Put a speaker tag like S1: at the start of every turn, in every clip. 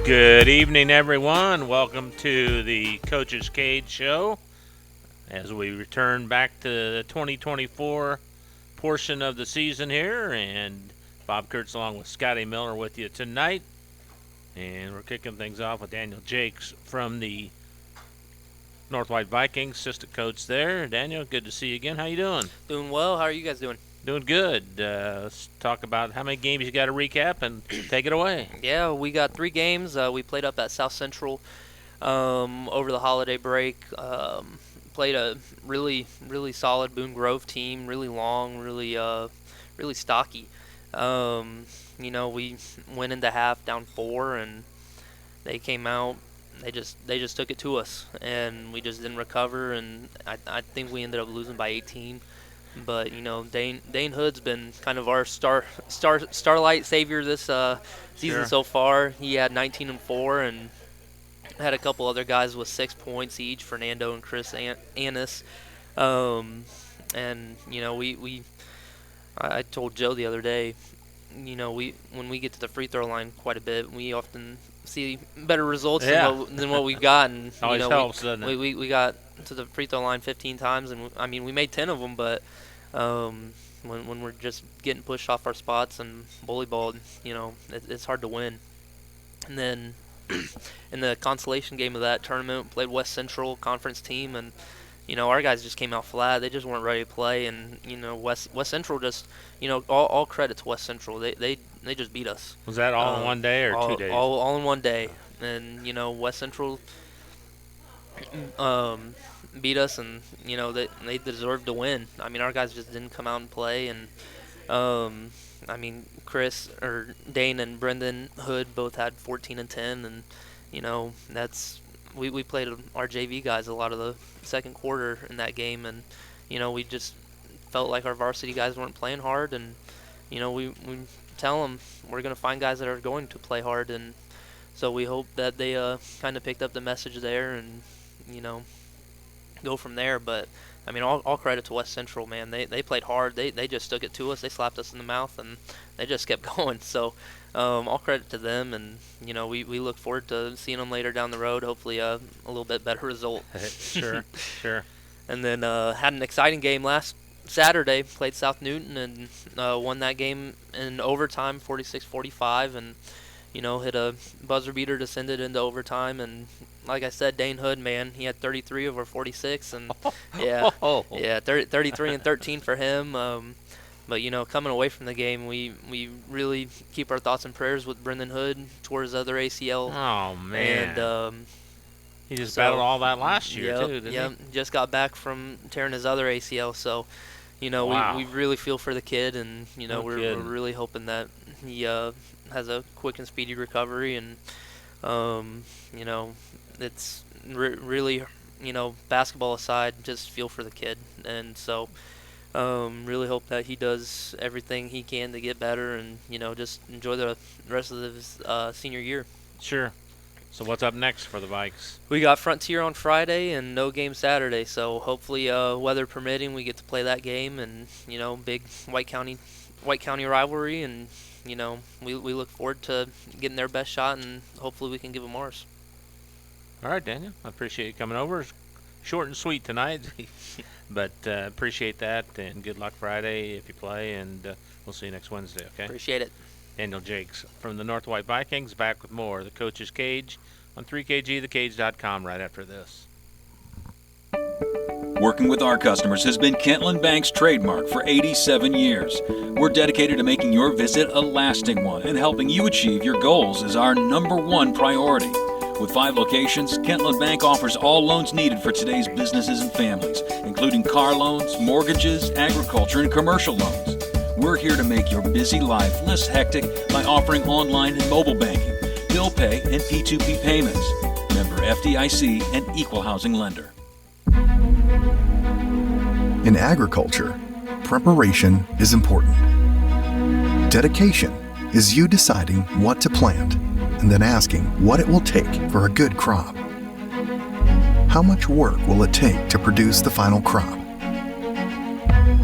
S1: Good evening, everyone. Welcome to the Coach's Cage Show as we return back to the 2024 portion of the season here. And Bob Kurtz along with Scotty Miller with you tonight. And we're kicking things off with Daniel Jakes from the North White Vikings, assistant coach there. Daniel, good to see you again. How you doing?
S2: Doing well. How are you guys doing?
S1: Doing good. Let's talk about how many games you got to recap and take it away.
S2: Yeah, we got 3 games. We played up at South Central over the holiday break. Played a really solid Boone Grove team. Really long, really stocky. We went into half down 4, and they came out. They just took it to us, and we just didn't recover. And I think we ended up losing by 18. But Dane Hood's been kind of our starlight savior this season so far. He had 19 and 4, and had a couple other guys with 6 points each, Fernando and Chris Annis. I told Joe the other day, when we get to the free throw line quite a bit, we often see better results than what we've gotten.
S1: Always helps, doesn't it?
S2: We got to the free throw line 15 times, and we made 10 of them, but when we're just getting pushed off our spots and bully balled, it's hard to win. And then in the consolation game of that tournament, played West Central conference team, and our guys just came out flat. They just weren't ready to play, and West Central just all credit to West Central. They just beat us.
S1: Was that all in one day or 2 days?
S2: All in one day, and West Central beat us, and they deserved to win. Our guys just didn't come out and play, and Chris or Dane and Brendan Hood both had 14 and 10, and that's we played our JV guys a lot of the second quarter in that game, and we just felt like our varsity guys weren't playing hard, and we tell them we're going to find guys that are going to play hard, and so we hope that they kind of picked up the message there, and go from there. But all credit to West Central, man. They played hard. They just took it to us. They slapped us in the mouth, and they just kept going. So all credit to them, and we look forward to seeing them later down the road. Hopefully a little bit better result.
S1: Sure.
S2: And then had an exciting game last Saturday. Played South Newton and won that game in overtime, 46-45, and hit a buzzer beater to send it into overtime. And like I said, Dane Hood, man, he had 33 over 46, and 33 and 13 for him. But coming away from the game, we really keep our thoughts and prayers with Brendan Hood towards his other ACL.
S1: Oh man!
S2: And
S1: he just battled all that last year too, didn't he?
S2: Just got back from tearing his other ACL. So,
S1: Wow.
S2: we really feel for the kid, and we're really hoping that he has a quick and speedy recovery, and it's really, basketball aside, just feel for the kid. And so really hope that he does everything he can to get better, and just enjoy the rest of his senior year.
S1: Sure. So what's up next for the Vikes?
S2: We got Frontier on Friday and no game Saturday, so hopefully weather permitting we get to play that game, and big White County rivalry, and we look forward to getting their best shot, and hopefully we can give them ours.
S1: All right, Daniel. I appreciate you coming over. It's short and sweet tonight, but appreciate that, and good luck Friday if you play, and we'll see you next Wednesday, okay?
S2: Appreciate it.
S1: Daniel Jakes from the North White Vikings, back with more of the Coach's Cage on 3kgthecage.com right after this.
S3: Working with our customers has been Kentland Bank's trademark for 87 years. We're dedicated to making your visit a lasting one, and helping you achieve your goals is our #1 priority. With 5 locations, Kentland Bank offers all loans needed for today's businesses and families, including car loans, mortgages, agriculture, and commercial loans. We're here to make your busy life less hectic by offering online and mobile banking, bill pay, and P2P payments. Member FDIC and equal housing lender.
S4: In agriculture, preparation is important. Dedication is you deciding what to plant and then asking what it will take for a good crop. How much work will it take to produce the final crop?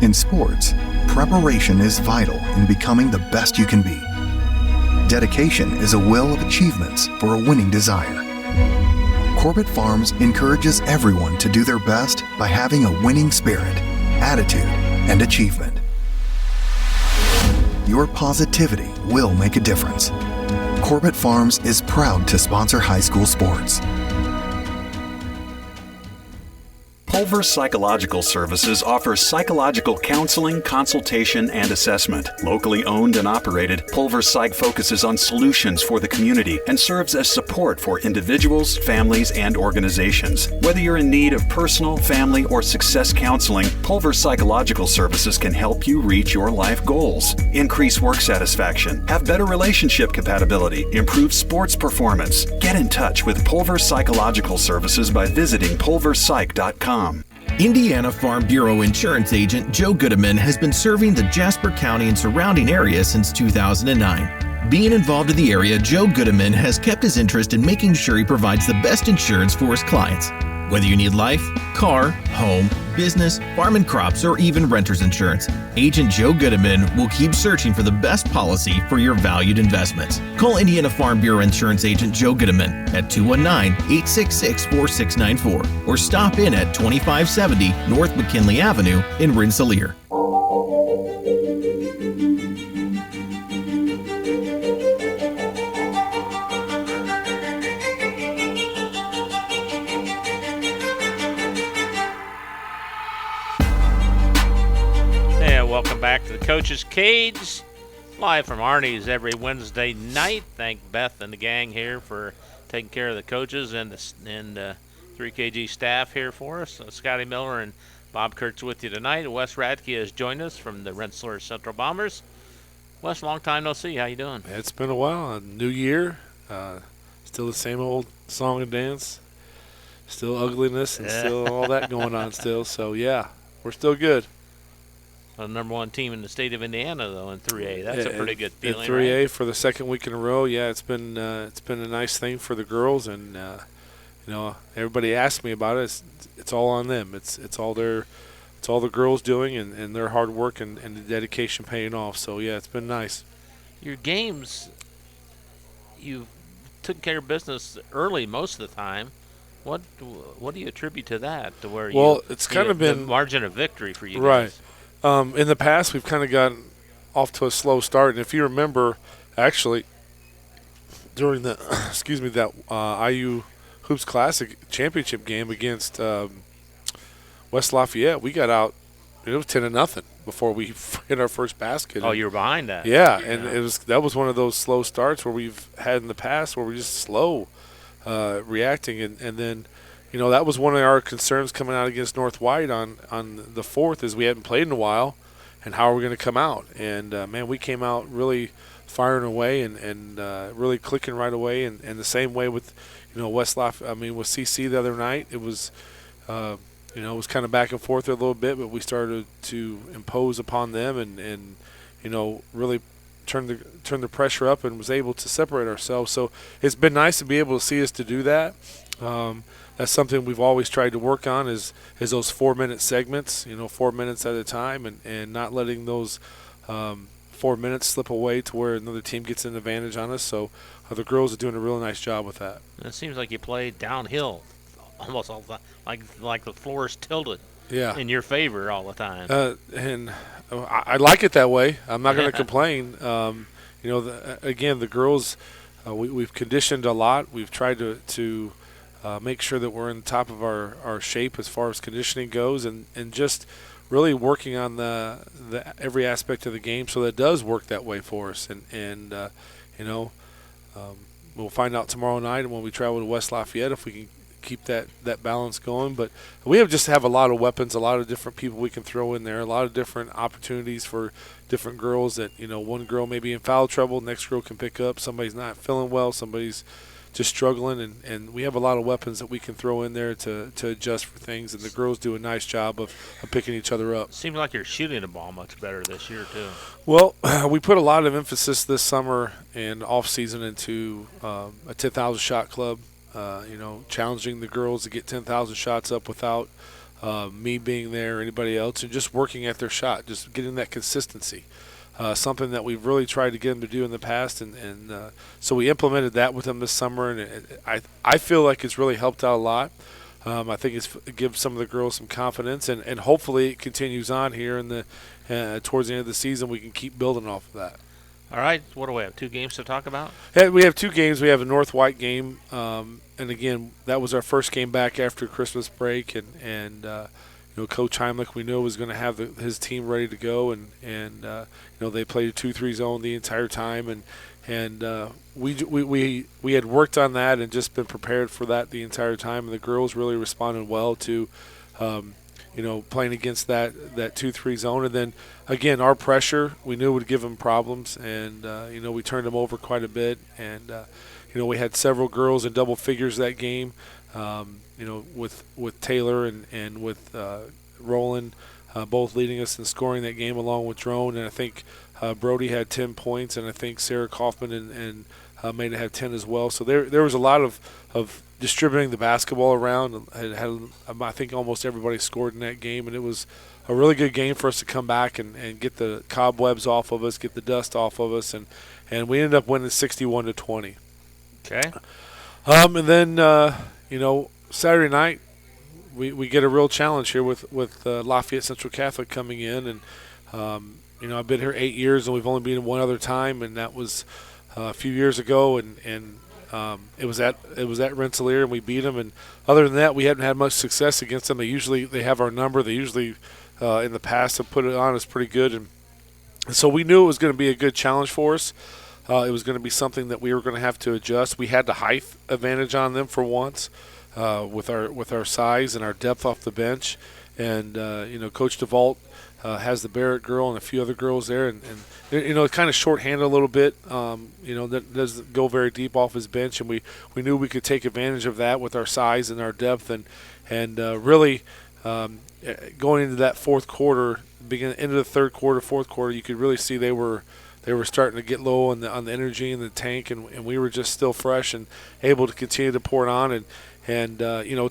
S4: In sports, preparation is vital in becoming the best you can be. Dedication is a well of achievements for a winning desire. Corbett Farms encourages everyone to do their best by having a winning spirit, attitude, and achievement. Your positivity will make a difference. Corbett Farms is proud to sponsor high school sports.
S5: Pulver Psychological Services offers psychological counseling, consultation, and assessment. Locally owned and operated, Pulver Psych focuses on solutions for the community and serves as support for individuals, families, and organizations. Whether you're in need of personal, family, or success counseling, Pulver Psychological Services can help you reach your life goals, increase work satisfaction, have better relationship compatibility, improve sports performance. Get in touch with Pulver Psychological Services by visiting pulverpsych.com.
S6: Indiana Farm Bureau Insurance Agent Joe Goodeman has been serving the Jasper County and surrounding area since 2009. Being involved in the area, Joe Goodeman has kept his interest in making sure he provides the best insurance for his clients. Whether you need life, car, home, business, farm and crops, or even renter's insurance, Agent Joe Goodeman will keep searching for the best policy for your valued investments. Call Indiana Farm Bureau Insurance Agent Joe Goodeman at 219-866-4694 or stop in at 2570 North McKinley Avenue in Rensselaer.
S1: Welcome back to the Coach's Cage, live from Arnie's every Wednesday night. Thank Beth and the gang here for taking care of the coaches and the 3KG staff here for us. Scotty Miller and Bob Kurtz with you tonight. Wes Radke has joined us from the Rensselaer Central Bombers. Wes, long time no see. How you doing?
S7: It's been a while. A new year. Still the same old song and dance. Still ugliness and still all that going on still. So, yeah, we're still good.
S1: The number one team in the state of Indiana, though, in 3A. That's a pretty good feeling.
S7: In 3A
S1: right?
S7: for the second week in a row, yeah, it's been a nice thing for the girls, and everybody asks me about it. It's all on them. It's all the girls doing, and their hard work and the dedication paying off. So yeah, it's been nice.
S1: Your games, you took care of business early most of the time. What do you attribute to that? To where
S7: it's kind of been
S1: the margin of victory for you
S7: right.
S1: guys.
S7: In the past, we've kind of gotten off to a slow start, and if you remember, actually, during the that IU Hoops Classic championship game against West Lafayette, we got out. It was 10-0 before we hit our first basket.
S1: Oh, you were behind that.
S7: Yeah, and that was one of those slow starts where we've had in the past where we're just slow reacting, and then. That was one of our concerns coming out against North White on the 4th is we hadn't played in a while, and how are we going to come out? And, man, we came out really firing away and really clicking right away. And the same way with, with CC the other night. It was, it was kind of back and forth a little bit, but we started to impose upon them and really turn the pressure up and was able to separate ourselves. So it's been nice to be able to see us to do that. That's something we've always tried to work on is those 4-minute segments, 4 minutes at a time and not letting those 4 minutes slip away to where another team gets an advantage on us. So the girls are doing a really nice job with that.
S1: It seems like you play downhill almost all the time, like the floor is tilted in your favor all the time.
S7: And I like it that way. I'm not going to complain. Again, the girls, we've conditioned a lot. We've tried to make sure that we're in the top of our shape as far as conditioning goes and just really working on the every aspect of the game so that it does work that way for us. And we'll find out tomorrow night when we travel to West Lafayette if we can keep that balance going. But we have a lot of weapons, a lot of different people we can throw in there, a lot of different opportunities for different girls that, one girl may be in foul trouble, next girl can pick up, somebody's not feeling well, somebody's just struggling, and we have a lot of weapons that we can throw in there to adjust for things, and the girls do a nice job of picking each other up.
S1: Seems like you're shooting the ball much better this year, too.
S7: Well, we put a lot of emphasis this summer and off-season into a 10,000-shot club, challenging the girls to get 10,000 shots up without me being there or anybody else, and just working at their shot, just getting that consistency. something that we've really tried to get them to do in the past, and so we implemented that with them this summer, and I feel like it's really helped out a lot. I think it gives some of the girls some confidence, and hopefully it continues on here in the towards the end of the season. We can keep building off of that.
S1: All right, what do we have? 2 games to talk about?
S7: Yeah, we have 2 games. We have a North White game, and again, that was our first game back after Christmas break, and Coach Heimlich, we knew was going to have his team ready to go, and they played a 2-3 zone the entire time, and we had worked on that and just been prepared for that the entire time, and the girls really responded well to playing against that 2-3 zone. And then again, our pressure we knew would give them problems, and we turned them over quite a bit, and we had several girls in double figures that game, with Taylor and with Roland both leading us in scoring that game along with Drone, and I think Brody had 10 points, and I think Sarah Kaufman and Maida had 10 as well. So there was a lot of distributing the basketball around. I think almost everybody scored in that game, and it was a really good game for us to come back and get the cobwebs off of us, get the dust off of us, and we ended up winning 61-20.
S1: Okay.
S7: And then Saturday night we get a real challenge here with Lafayette Central Catholic coming in, and I've been here 8 years, and we've only been one other time, and that was a few years ago, and it was at Rensselaer, and we beat them. And other than that, we hadn't had much success against them. They have our number. They usually in the past have put it on us pretty good, and so we knew it was going to be a good challenge for us. It was going to be something that we were going to have to adjust. We had the height advantage on them for once, with our size and our depth off the bench, and Coach DeVault has the Barrett girl and a few other girls there, and kind of shorthanded a little bit. That doesn't go very deep off his bench, and we knew we could take advantage of that with our size and our depth, and really going into that fourth quarter, into the third quarter, fourth quarter, you could really see they were starting to get low on the energy in the tank, and we were just still fresh and able to continue to pour it on. And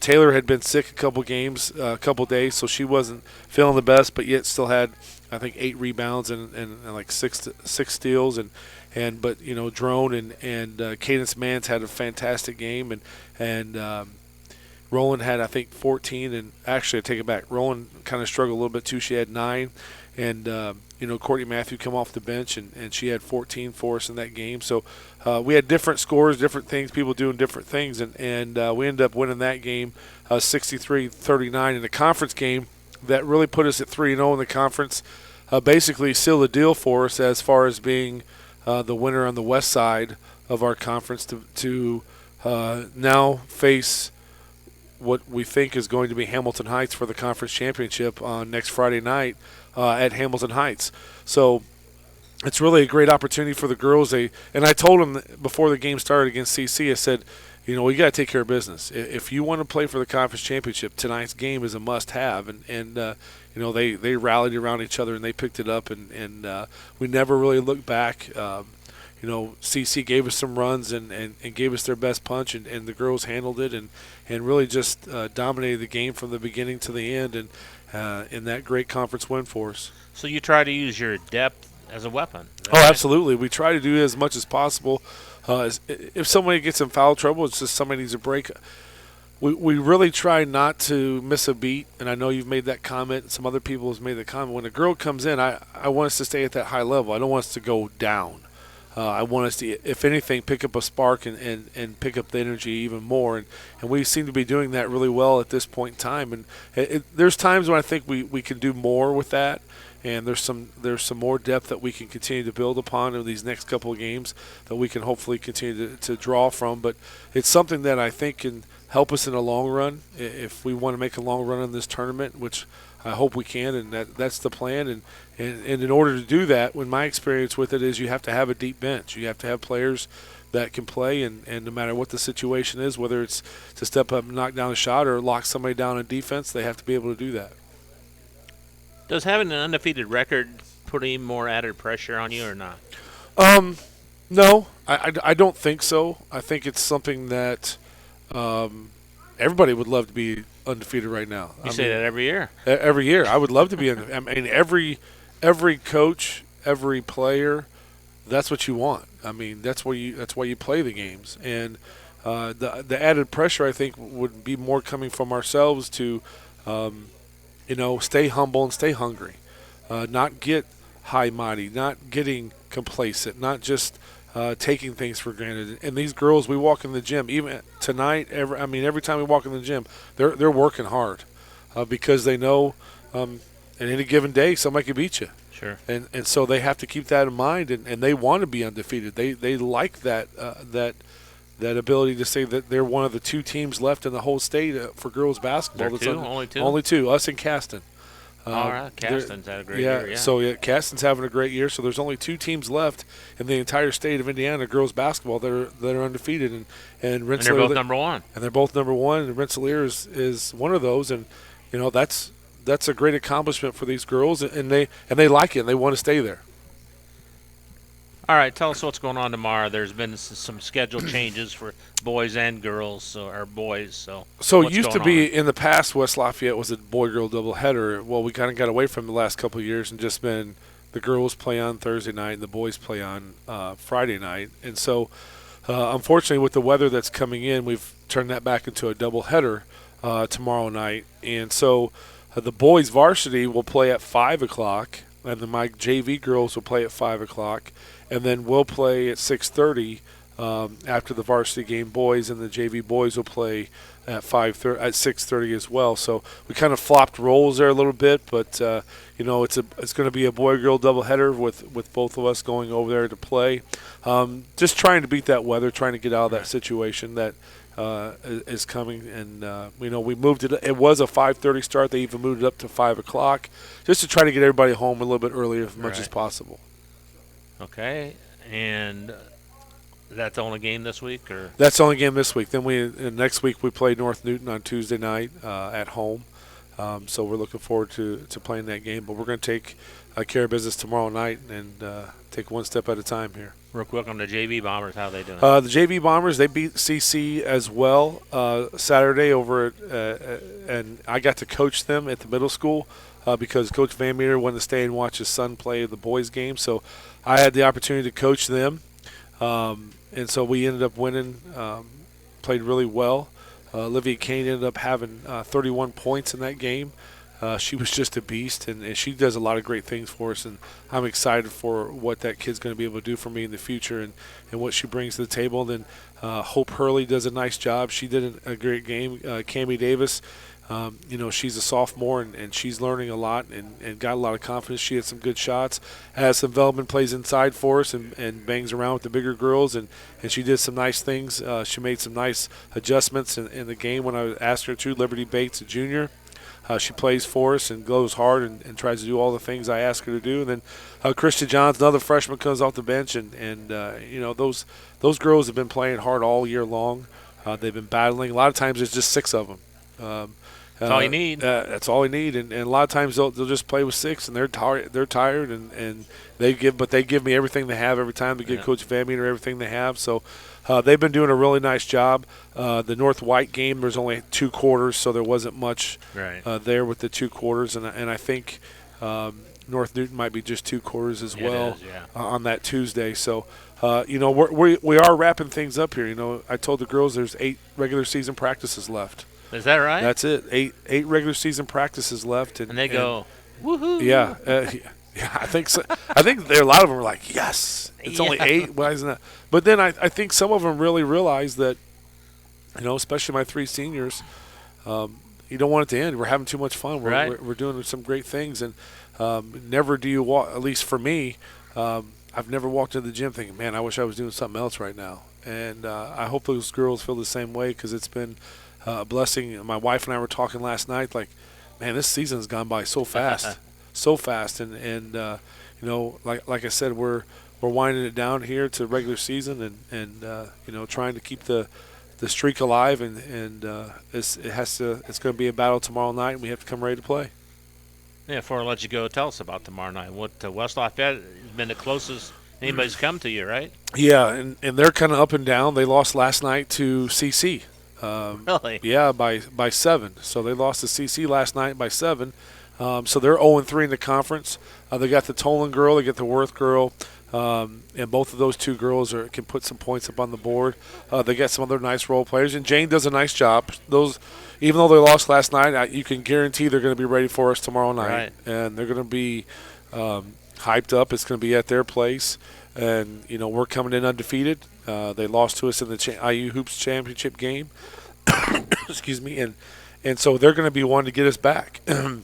S7: Taylor had been sick a couple days, so she wasn't feeling the best, but yet still had, I think, 8 rebounds and like six steals, but Drone and Cadence Mans had a fantastic game, and Roland had, I think, 14, and actually I take it back, Roland kind of struggled a little bit too. She had 9, and Courtney Matthew come off the bench, and she had 14 for us in that game. So we had different scores, different things, people doing different things, and we ended up winning that game 63-39 in the conference game. That really put us at 3-0 in the conference. Basically sealed the deal for us as far as being the winner on the west side of our conference to now face what we think is going to be Hamilton Heights for the conference championship on next Friday night at Hamilton Heights. So it's really a great opportunity for the girls. And I told them before the game started against CC, I said, we got to take care of business. If you want to play for the conference championship, tonight's game is a must-have. And they rallied around each other and they picked it up, and we never really looked back. CC gave us some runs and gave us their best punch, and the girls handled it and really just dominated the game from the beginning to the end, and in that great conference win for us.
S1: So you try to use your depth as a weapon.
S7: Absolutely. We try to do as much as possible. If somebody gets in foul trouble, it's just somebody needs a break. We really try not to miss a beat, and I know you've made that comment, and some other people have made the comment. When a girl comes in, I want us to stay at that high level. I don't want us to go down. I want us to, if anything, pick up a spark and pick up the energy even more. And we seem to be doing that really well at this point in time. And there's times when I think we can do more with that. And there's some more depth that we can continue to build upon in these next couple of games that we can hopefully continue to draw from. But it's something that I think can help us in the long run if we want to make a long run in this tournament, which I hope we can, and that's the plan. And in order to do that, when my experience with it is you have to have a deep bench. You have to have players that can play, and no matter what the situation is, whether it's to step up and knock down a shot or lock somebody down in defense, they have to be able to do that.
S1: Does having an undefeated record put any more added pressure on you or not?
S7: No, I don't think so. I think it's something that everybody would love to be undefeated right now.
S1: You say that every year.
S7: Every year. I would love to be I mean, every coach every player, that's what you want. I mean, that's why you play the games. And the added pressure, I think, would be more coming from ourselves to, stay humble and stay hungry, not get high-mighty, not getting complacent, not just taking things for granted. And these girls, we walk in the gym, even tonight, every time we walk in the gym, they're working hard because they know in any given day somebody could beat you.
S1: Sure.
S7: And so they have to keep that in mind, and they want to be undefeated. They like that ability to say that they're one of the 2 teams left in the whole state for girls basketball.
S1: Only two,
S7: us and Caston.
S1: All right, Caston's had a great year. Yeah.
S7: So Caston's having a great year. So there's only 2 teams left in the entire state of Indiana, girls basketball, that are undefeated, and Rensselaer,
S1: they're both number 1.
S7: And they're both number 1. And Rensselaer is one of those, and that's a great accomplishment for these girls, and they like it, and they want to stay there.
S1: All right, tell us what's going on tomorrow. There's been some schedule changes for boys and girls, or boys. So
S7: it used to be in the past, West Lafayette was a boy-girl doubleheader. Well, we kind of got away from the last couple of years and just been the girls play on Thursday night and the boys play on Friday night. And so, unfortunately, with the weather that's coming in, we've turned that back into a doubleheader tomorrow night. And so the boys varsity will play at 5 o'clock, and then my JV girls will play at 5 o'clock. And then we'll play at 6:30 after the varsity game. Boys and the JV boys will play at 6:30 as well. So we kind of flopped roles there a little bit, but it's going to be a boy-girl doubleheader with both of us going over there to play. Just trying to beat that weather, trying to get out of that situation that is coming. And we moved it. It was a 5:30 start. They even moved it up to 5 o'clock, just to try to get everybody home a little bit earlier as much as possible.
S1: Okay, and that's the only game this week, or?
S7: That's the only game this week. Then next week we play North Newton on Tuesday night at home. So we're looking forward to playing that game. But we're going to take care of business tomorrow night and take one step at a time here.
S1: Real quick on the JV Bombers, how are they doing?
S7: The JV Bombers, they beat CC as well Saturday over and I got to coach them at the middle school because Coach Van Meter wanted to stay and watch his son play the boys' game. So I had the opportunity to coach them. And so we ended up winning, played really well. Olivia Kane ended up having 31 points in that game. She was just a beast, and she does a lot of great things for us, and I'm excited for what that kid's going to be able to do for me in the future and what she brings to the table. And then Hope Hurley does a nice job. She did a great game. Cammie Davis, she's a sophomore, and she's learning a lot and got a lot of confidence. She had some good shots. Addison Veldman plays inside for us and bangs around with the bigger girls, and she did some nice things. She made some nice adjustments in the game when I asked her to. Liberty Bates, a junior. She plays for us and goes hard and tries to do all the things I ask her to do. And then Krista Johns, another freshman, comes off the bench, and those girls have been playing hard all year long. They've been battling. A lot of times there's just 6 of them.
S1: That's all you need.
S7: That's all you need, and a lot of times they'll just play with 6, and they're tired, and they give me everything they have every time. They give Coach Van Meter everything they have. So they've been doing a really nice job. The North White game, there's only 2 quarters, so there wasn't much there with the 2 quarters, and I think North Newton might be just 2 quarters as well on that Tuesday. So we are wrapping things up here. I told the girls there's 8 regular season practices left.
S1: Is that right?
S7: That's it. 8 regular season practices left, and
S1: they go, woohoo!
S7: Yeah, I think so. I think a lot of them are like, yes, it's only 8. Why isn't that? But then I think some of them really realize that, especially my 3 seniors, you don't want it to end. We're having too much fun. We're doing some great things, and never do you walk. At least for me, I've never walked into the gym thinking, man, I wish I was doing something else right now. And I hope those girls feel the same way because it's been a blessing. My wife and I were talking last night, like, man, this season has gone by so fast, so fast. And like I said, we're winding it down here to regular season, and trying to keep the streak alive. And it's going to be a battle tomorrow night, and we have to come ready to play.
S1: Yeah, before I let you go, tell us about tomorrow night. What West Lafayette has been the closest anybody's come to you, right?
S7: Yeah, and they're kind of up and down. They lost last night to CC.
S1: Really?
S7: Yeah, by 7. So they lost to CC last night by 7. So they're 0-3 in the conference. They got the Tolan girl, they get the Worth girl, and both of those two girls can put some points up on the board. They got some other nice role players, and Jane does a nice job. Those, even though they lost last night, you can guarantee they're going to be ready for us tomorrow night,
S1: Right.
S7: and they're going to be hyped up. It's going to be at their place, and we're coming in undefeated. They lost to us in the IU Hoops Championship game. Excuse me, and so they're going to be one to get us back. And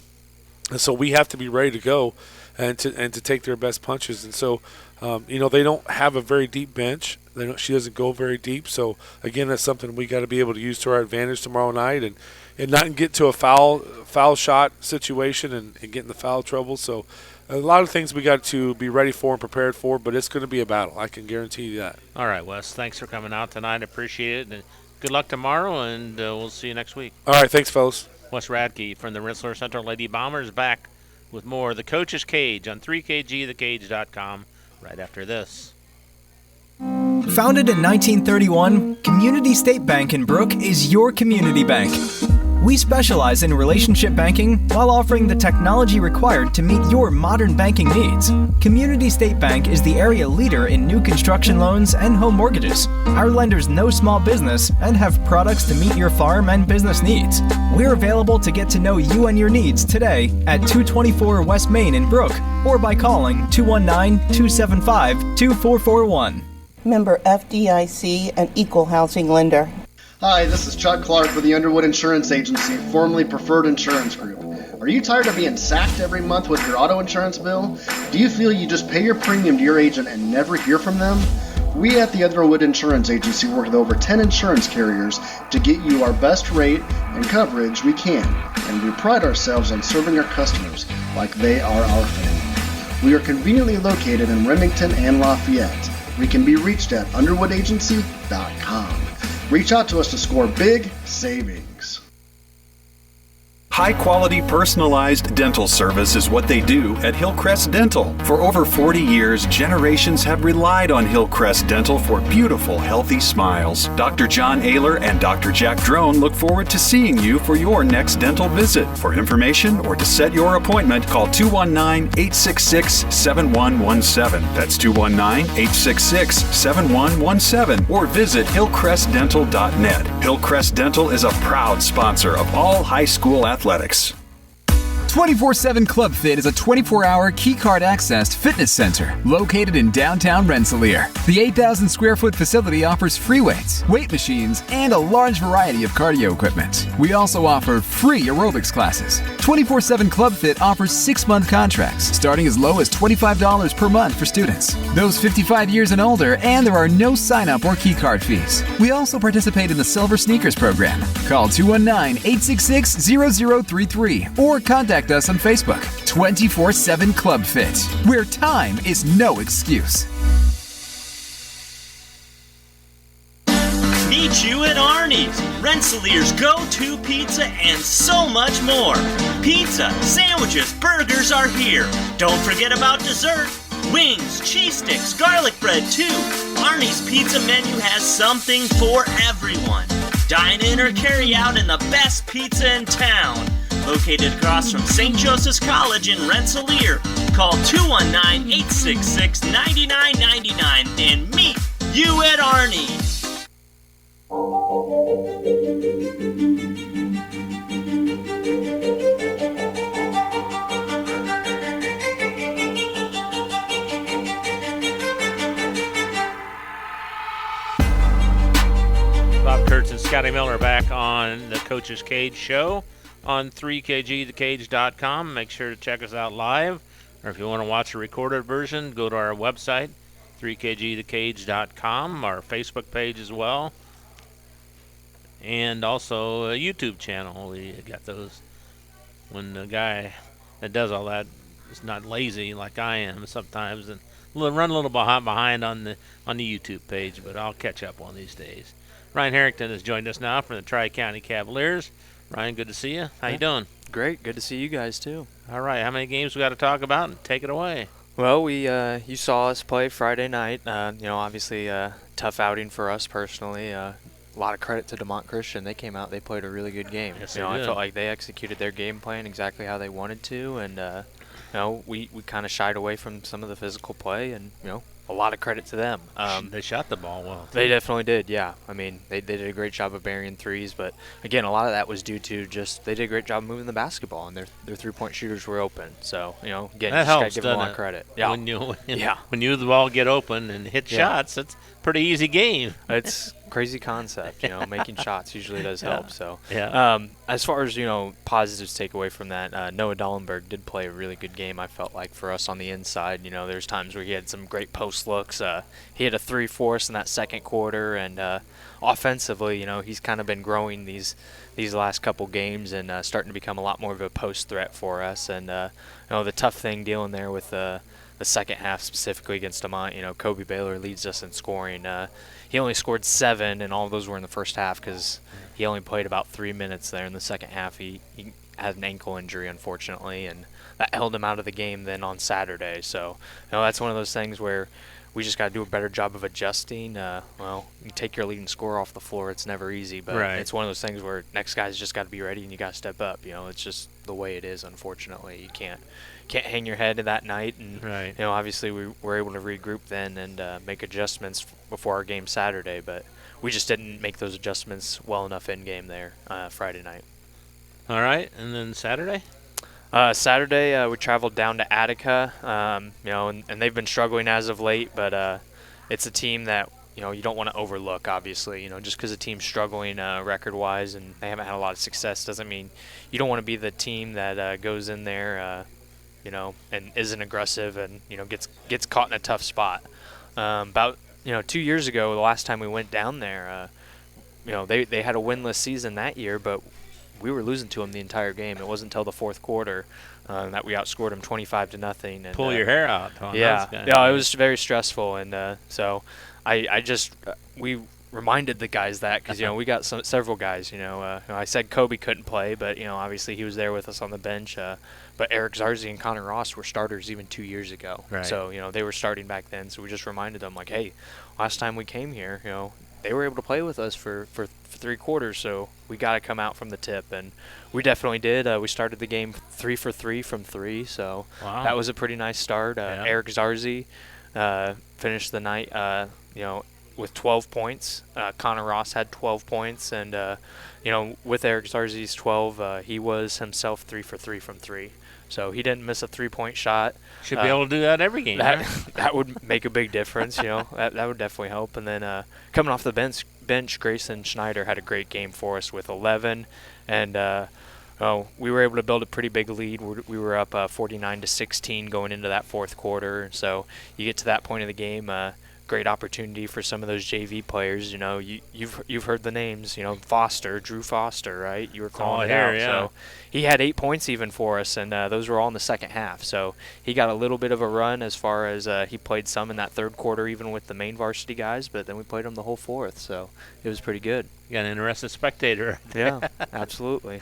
S7: so we have to be ready to go and to take their best punches. And so, they don't have a very deep bench. She doesn't go very deep. So, again, that's something we got to be able to use to our advantage tomorrow night and not get to a foul shot situation and get in the foul trouble. So, a lot of things we got to be ready for and prepared for, but it's going to be a battle. I can guarantee you that.
S1: All right, Wes. Thanks for coming out tonight. Appreciate it. And good luck tomorrow, and we'll see you next week.
S7: All right, thanks, fellas.
S1: Wes Radke from the Rensselaer Central Lady Bombers back with more of the Coach's Cage on 3kgthecage.com right after this.
S8: Founded in 1931, Community State Bank in Brook is your community bank. We specialize in relationship banking while offering the technology required to meet your modern banking needs. Community State Bank is the area leader in new construction loans and home mortgages. Our lenders know small business and have products to meet your farm and business needs. We're available to get to know you and your needs today at 224 West Main in Brook or by calling 219-275-2441.
S9: Member FDIC, an equal housing lender.
S10: Hi, this is Chuck Clark with the Underwood Insurance Agency, formerly Preferred Insurance Group. Are you tired of being sacked every month with your auto insurance bill? Do you feel you just pay your premium to your agent and never hear from them? We at the Underwood Insurance Agency work with over 10 insurance carriers to get you our best rate and coverage we can, and we pride ourselves on serving our customers like they are our family. We are conveniently located in Remington and Lafayette. We can be reached at underwoodagency.com. Reach out to us to score big savings.
S5: High-quality, personalized dental service is what they do at Hillcrest Dental. For over 40 years, generations have relied on Hillcrest Dental for beautiful, healthy smiles. Dr. John Ayler and Dr. Jack Drone look forward to seeing you for your next dental visit. For information or to set your appointment, call 219-866-7117. That's 219-866-7117. Or visit hillcrestdental.net. Hillcrest Dental is a proud sponsor of all high school athletics.
S11: 24/7 Club Fit is a 24-hour keycard accessed fitness center located in downtown Rensselaer. The 8,000 square foot facility offers free weights, weight machines, and a large variety of cardio equipment. We also offer free aerobics classes. 24/7 Club Fit offers 6-month contracts starting as low as $25 per month for students, those 55 years and older, and there are no sign-up or keycard fees. We also participate in the Silver Sneakers program. Call 219-866-0033 or contact us on Facebook. 24/7 Club Fit, where time is no excuse.
S12: Meet you at Arnie's, Rensselaer's go-to pizza and so much more. Pizza, sandwiches, burgers are here. Don't forget about dessert. Wings, cheese sticks, garlic bread too. Arnie's pizza menu has something for everyone. Dine in or carry out in the best pizza in town. Located across from St. Joseph's College in Rensselaer. Call 219-866-9999 and meet you at Arnie's.
S1: Bob Kurtz and Scotty Miller back on the Coach's Cage show on 3kgthecage.com. Make sure to check us out live, or if you want to watch a recorded version, go to our website, 3kgthecage.com, our Facebook page as well, and also a YouTube channel. We got those. When the guy that does all that is not lazy like I am sometimes, and run a little behind on the YouTube page, but I'll catch up one of these days. Ryan Harrington has joined us now from the Tri-County Cavaliers. Ryan, good to see you. How you doing?
S13: Great. Good to see you guys, too.
S1: All right. How many games we got to talk about? Take it away.
S13: Well, you saw us play Friday night. Obviously tough outing for us personally. A lot of credit to DeMont Christian. They came out. They played a really good game.
S1: Yes,
S13: I
S1: they did.
S13: felt like they executed their game plan exactly how they wanted to, and we kind of shied away from some of the physical play, and a lot of credit to them.
S1: They shot the ball well.
S13: They definitely did, yeah. I mean, they did a great job of burying threes, but again, a lot of that was due to just they did a great job moving the basketball, and their three-point shooters were open. So again,
S1: that
S13: you just
S1: helps,
S13: gotta give them a lot of credit. Yeah.
S1: When you the ball get open and hit shots, it's a pretty easy game.
S13: It's crazy concept, making shots usually does help. So as far as positives to take away from that, Noah Dallenberg did play a really good game. I felt like for us on the inside, there's times where he had some great post looks. He had a 3 for us in that second quarter, and offensively, he's kind of been growing these last couple games and starting to become a lot more of a post threat for us. And the tough thing dealing there with the second half specifically against Demont, Kobe Baylor leads us in scoring. He only scored 7, and all of those were in the first half because he only played about 3 minutes there in the second half. He had an ankle injury, unfortunately, and that held him out of the game then on Saturday. So, that's one of those things where we just got to do a better job of adjusting. You take your leading scorer off the floor. It's never easy, but it's one of those things where next guy's just got to be ready and you got to step up. It's just the way it is, unfortunately. You can't hang your head that night. And, obviously we were able to regroup then and make adjustments before our game Saturday, but we just didn't make those adjustments well enough in-game there Friday night.
S1: All right, and then Saturday?
S13: Saturday, we traveled down to Attica, and they've been struggling as of late, but it's a team that, you don't want to overlook, obviously. Just because a team's struggling record-wise and they haven't had a lot of success doesn't mean you don't want to be the team that goes in there, and isn't aggressive and, gets caught in a tough spot. About, 2 years ago, the last time we went down there, they had a winless season that year, but we were losing to them the entire game. It wasn't until the fourth quarter that we outscored them 25-0.
S1: Pull your hair out.
S13: It was very stressful, and so we reminded the guys that because we got several guys. I said Kobe couldn't play, but obviously he was there with us on the bench. But Eric Zarzi and Connor Ross were starters even 2 years ago.
S1: Right.
S13: So they were starting back then. So we just reminded them like, hey, last time we came here, they were able to play with us for 3 quarters, so we got to come out from the tip, and we definitely did. We started the game 3 for 3 from 3, so that was a pretty nice start. Eric Zarzi finished the night, with 12 points. Connor Ross had 12 points, and with Eric Zarzi's 12, he was himself 3 for 3 from 3. So he didn't miss a 3-point shot.
S1: Should be able to do that every game.
S13: That would make a big difference. That would definitely help. And then coming off the bench, Grayson Schneider had a great game for us with 11, and we were able to build a pretty big lead. We were up 49-16 going into that fourth quarter. So you get to that point of the game. Great opportunity for some of those JV players. You've heard the names. Drew Foster, right? You were calling it out.
S1: Yeah.
S13: So he had 8 points even for us, and those were all in the second half. So he got a little bit of a run as far as he played some in that third quarter, even with the main varsity guys. But then we played him the whole fourth, so it was pretty good.
S1: You got an interested spectator.
S13: Yeah, absolutely.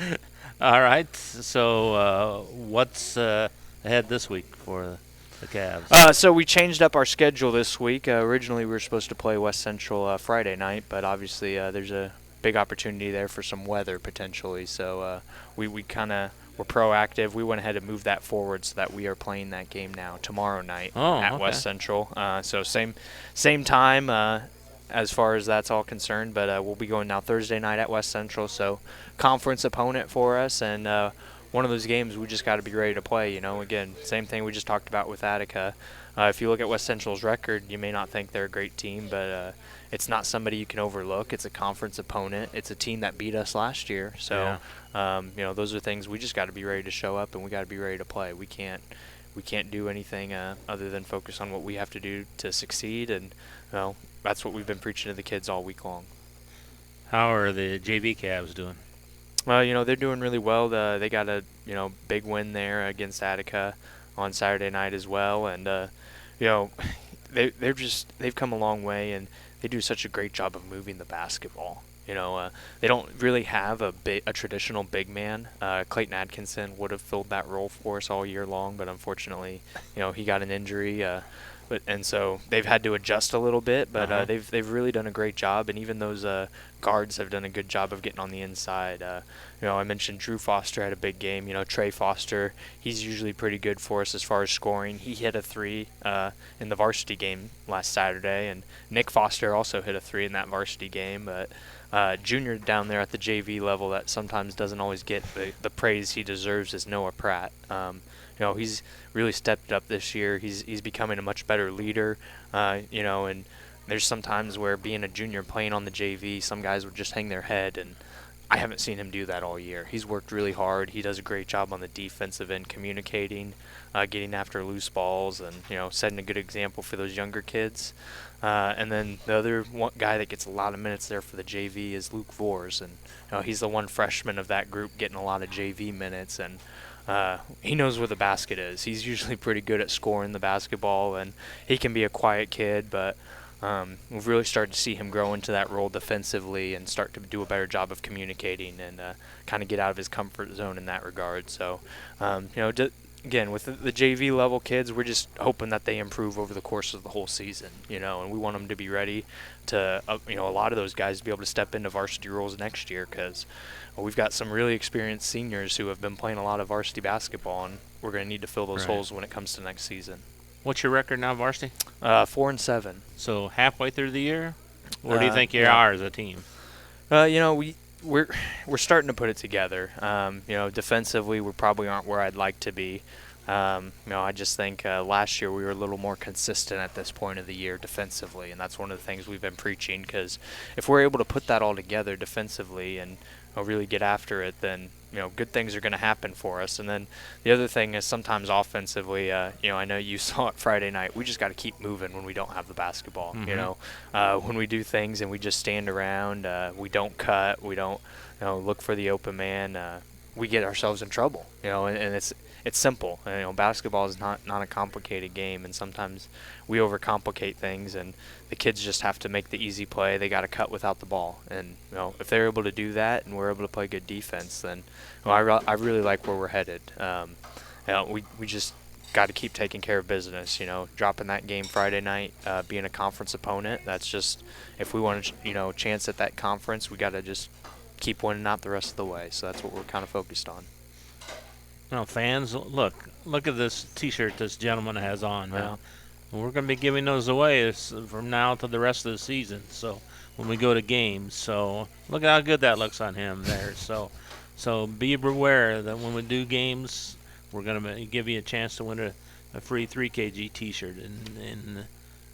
S1: All right. So what's ahead this week for the Cavs?
S13: So we changed up our schedule this week. Originally, we were supposed to play West Central Friday night, but obviously there's a big opportunity there for some weather potentially. So we kind of were proactive. We went ahead and moved that forward so that we are playing that game now tomorrow night at West Central. So same time as far as that's all concerned, but we'll be going now Thursday night at West Central. So conference opponent for us, and one of those games we just got to be ready to play. Again, same thing we just talked about with Attica. If you look at West Central's record, you may not think they're a great team, but it's not somebody you can overlook. It's a conference opponent. It's a team that beat us last year. So, those are things we just got to be ready to show up, and we got to be ready to play. We can't do anything other than focus on what we have to do to succeed, and that's what we've been preaching to the kids all week long.
S1: How are the JV Cavs doing?
S13: They're doing really well. They got a big win there against Attica on Saturday night as well, and they've come a long way, and they do such a great job of moving the basketball. They don't really have a traditional big man. Clayton Atkinson would have filled that role for us all year long, but unfortunately, he got an injury. and so they've had to adjust a little bit, but they've really done a great job, and even those guards have done a good job of getting on the inside. I mentioned Drew Foster had a big game. Trey Foster, he's usually pretty good for us as far as scoring. He hit a 3 in the varsity game last Saturday, and Nick Foster also hit a 3 in that varsity game. But junior down there at the JV level that sometimes doesn't always get the praise he deserves is Noah Pratt. He's really stepped up this year. He's becoming a much better leader, and there's some times where being a junior playing on the JV, some guys would just hang their head, and I haven't seen him do that all year. He's worked really hard. He does a great job on the defensive end, communicating, getting after loose balls, and setting a good example for those younger kids. And then the other guy that gets a lot of minutes there for the JV is Luke Vors, and he's the one freshman of that group getting a lot of JV minutes, and he knows where the basket is. He's usually pretty good at scoring the basketball, and he can be a quiet kid, but we've really started to see him grow into that role defensively and start to do a better job of communicating and kind of get out of his comfort zone in that regard. So, again, with the JV level kids, we're just hoping that they improve over the course of the whole season, and we want them to be ready to, a lot of those guys to be able to step into varsity roles next year, because we've got some really experienced seniors who have been playing a lot of varsity basketball, and we're going to need to fill those holes when it comes to next season.
S1: What's your record now, varsity?
S13: 4-7.
S1: So halfway through the year, where do you think you are as a team?
S13: We're starting to put it together. Defensively, we probably aren't where I'd like to be. I just think last year we were a little more consistent at this point of the year defensively, and that's one of the things we've been preaching, because if we're able to put that all together defensively and really get after it, then good things are going to happen for us. And then the other thing is sometimes offensively, I know you saw it Friday night, we just got to keep moving when we don't have the basketball. When we do things and we just stand around, we don't cut, we don't look for the open man, we get ourselves in trouble. And it's simple. Basketball is not a complicated game, and sometimes we overcomplicate things, and the kids just have to make the easy play. They got to cut without the ball, and if they're able to do that and we're able to play good defense, then I really like where we're headed. We just got to keep taking care of business. Dropping that game Friday night, being a conference opponent. That's just, if we want a chance at that conference, we got to just keep winning out the rest of the way. So that's what we're kind of focused on.
S1: Fans, look at this T-shirt this gentleman has on now. We're going to be giving those away from now to the rest of the season. So when we go to games, so look at how good that looks on him there. So be aware that when we do games, we're going to give you a chance to win a free 3 kg T-shirt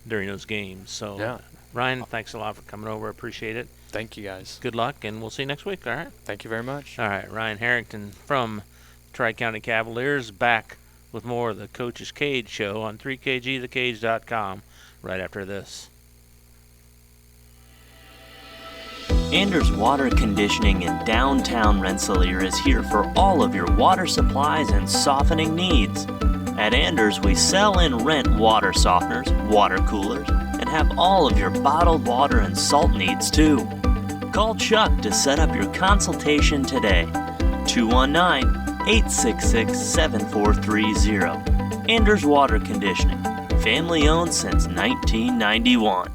S1: during those games. So Ryan, thanks a lot for coming over. Appreciate it.
S13: Thank you, guys.
S1: Good luck, and we'll see you next week. All right.
S13: Thank you very much.
S1: All right, Ryan Harrington from Tri-County Cavaliers, back with more of the Coach's Cage Show on 3kgthecage.com right after this.
S12: Anders Water Conditioning in downtown Rensselaer is here for all of your water supplies and softening needs. At Anders, we sell and rent water softeners, water coolers, and have all of your bottled water and salt needs too. Call Chuck to set up your consultation today. 219-866-7430. Anders Water Conditioning, family owned since 1991.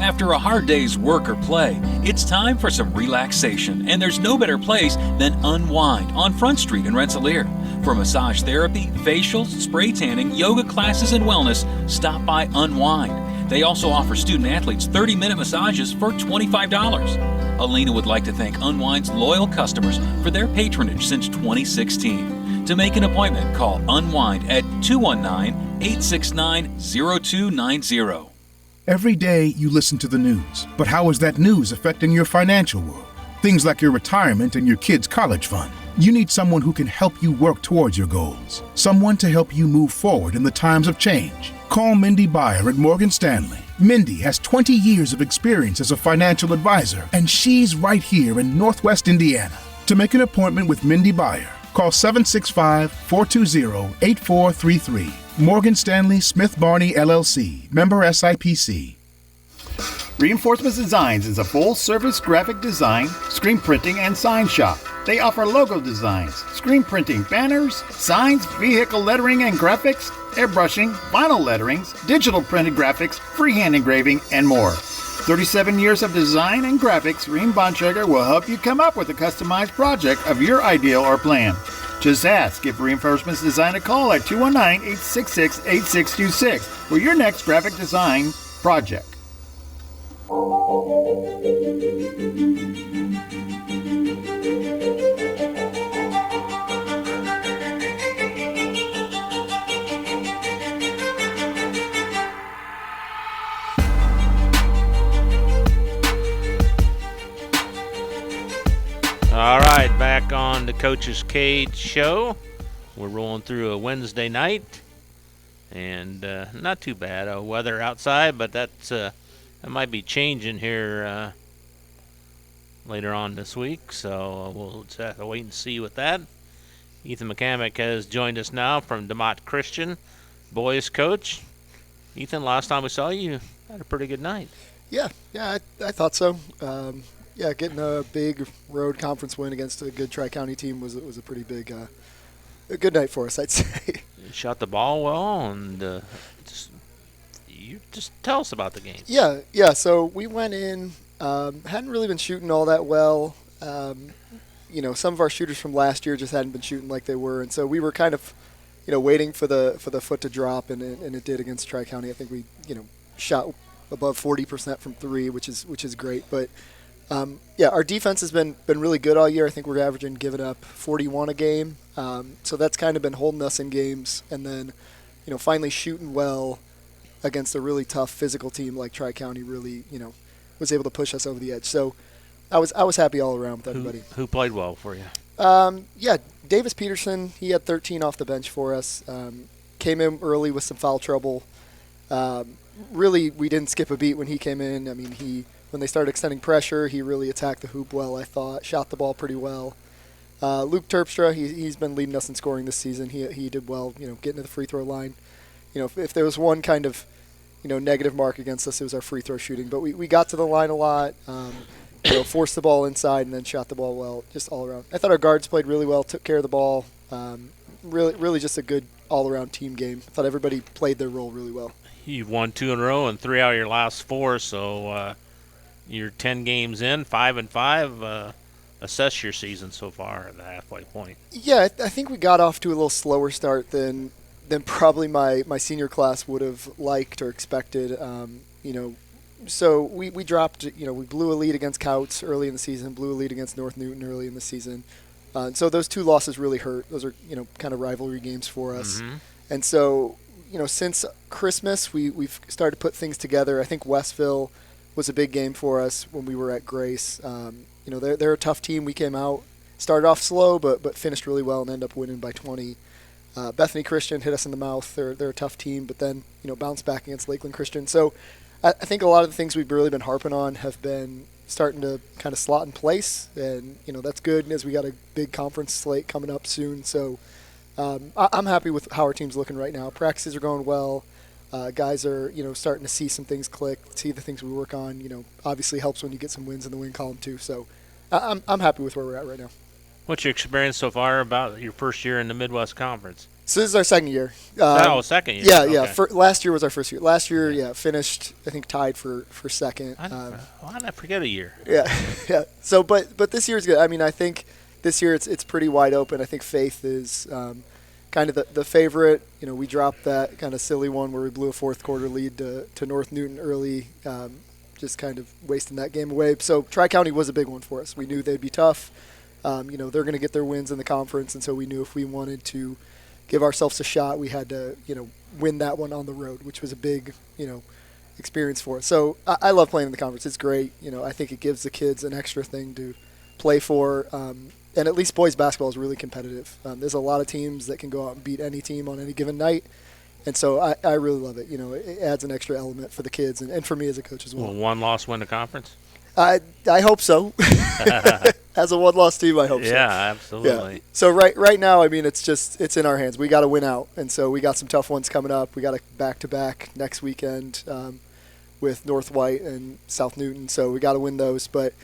S3: After a hard day's work or play, it's time for some relaxation, and there's no better place than Unwind on Front Street in Rensselaer. For massage therapy, facials, spray tanning, yoga classes, and wellness, stop by Unwind. They also offer student athletes 30-minute massages for $25. Alina would like to thank Unwind's loyal customers for their patronage since 2016. To make an appointment, call Unwind at 219-869-0290.
S14: Every day you listen to the news, but how is that news affecting your financial world? Things like your retirement and your kids' college fund. You need someone who can help you work towards your goals. Someone to help you move forward in the times of change. Call Mindy Byer at Morgan Stanley. Mindy has 20 years of experience as a financial advisor, and she's right here in Northwest Indiana. To make an appointment with Mindy Byer, call 765-420-8433. Morgan Stanley Smith Barney LLC, member SIPC.
S15: Reinforcements Designs is a full-service graphic design, screen printing, and sign shop. They offer logo designs, screen printing, banners, signs, vehicle lettering and graphics, airbrushing, vinyl letterings, digital printed graphics, freehand engraving, and more. 37 years of design and graphics, Ream Bontrager will help you come up with a customized project of your ideal or plan. Just ask, give Reinforcements Design a call at 219-866-8626 for your next graphic design project.
S1: All right, back on the Coach's Cage show. We're rolling through a Wednesday night, and not too bad weather outside, but that might be changing here later on this week, so we'll just have to wait and see with that. Ethan McCamick has joined us now from DeMott Christian, boys coach. Ethan, last time we saw you had a pretty good night.
S16: Yeah, I thought so. Getting a big road conference win against a good Tri-County team was a pretty big, a good night for us, I'd say.
S1: You shot the ball well, and just tell us about the game.
S16: Yeah. So we went in, hadn't really been shooting all that well. Some of our shooters from last year just hadn't been shooting like they were, and so we were kind of, waiting for the foot to drop, and it did against Tri-County. I think we, shot above 40% from three, which is great, but. Our defense has been really good all year. I think we're averaging giving up 41 a game. So that's kind of been holding us in games. And then, finally shooting well against a really tough physical team like Tri-County really, was able to push us over the edge. So I was happy all around with everybody.
S1: Who played well for you?
S16: Davis Peterson, he had 13 off the bench for us. Came in early with some foul trouble. Really, we didn't skip a beat when he came in. I mean, when they started extending pressure, he really attacked the hoop well, I thought. Shot the ball pretty well. Luke Terpstra, he's been leading us in scoring this season. He did well, getting to the free throw line. If there was one kind of, negative mark against us, it was our free throw shooting. But we got to the line a lot, forced the ball inside and then shot the ball well, just all around. I thought our guards played really well, took care of the ball. Really just a good all-around team game. I thought everybody played their role really well.
S1: You've won 2 in a row and 3 out of your last 4, so you're 10 games in, 5-5. Assess your season so far at the halfway point.
S16: Yeah, I think we got off to a little slower start than probably my senior class would have liked or expected. So we dropped. We blew a lead against Couts early in the season, blew a lead against North Newton early in the season. So those 2 losses really hurt. Those are kind of rivalry games for us. Mm-hmm. And so since Christmas we've started to put things together. I think Westville was a big game for us when we were at Grace. They're a tough team. We came out, started off slow, but finished really well and ended up winning by 20. Bethany Christian hit us in the mouth. They're a tough team, but then bounced back against Lakeland Christian. So I think a lot of the things we've really been harping on have been starting to kind of slot in place, and that's good as we got a big conference slate coming up soon. So I'm happy with how our team's looking right now. Practices are going well. Guys are, starting to see some things click, see the things we work on. Obviously helps when you get some wins in the win column too. So I'm happy with where we're at right now.
S1: What's your experience so far about your first year in the Midwest Conference?
S16: So this is our second year.
S1: Second year.
S16: Yeah, okay. Last year was our first year. Last year, finished, I think, tied for second.
S1: Why did I forget a year?
S16: Yeah. So, but this year's good. I mean, I think this year it's pretty wide open. I think Faith is kind of the favorite. We dropped that kind of silly one where we blew a fourth quarter lead to North Newton early, just kind of wasting that game away. So Tri-County was a big one for us. We knew they'd be tough. They're going to get their wins in the conference, and so we knew if we wanted to give ourselves a shot, we had to, win that one on the road, which was a big, experience for us. So I love playing in the conference. It's great. I think it gives the kids an extra thing to play for. And at least boys basketball is really competitive. There's a lot of teams that can go out and beat any team on any given night. And so I really love it. It adds an extra element for the kids and for me as a coach as well.
S1: Will one loss win the conference?
S16: I hope so. As a one-loss team, I hope so.
S1: Yeah, absolutely.
S16: Yeah. So right now, I mean, it's in our hands. We got to win out. And so we got some tough ones coming up. We got a back-to-back next weekend with North White and South Newton. So we got to win those. But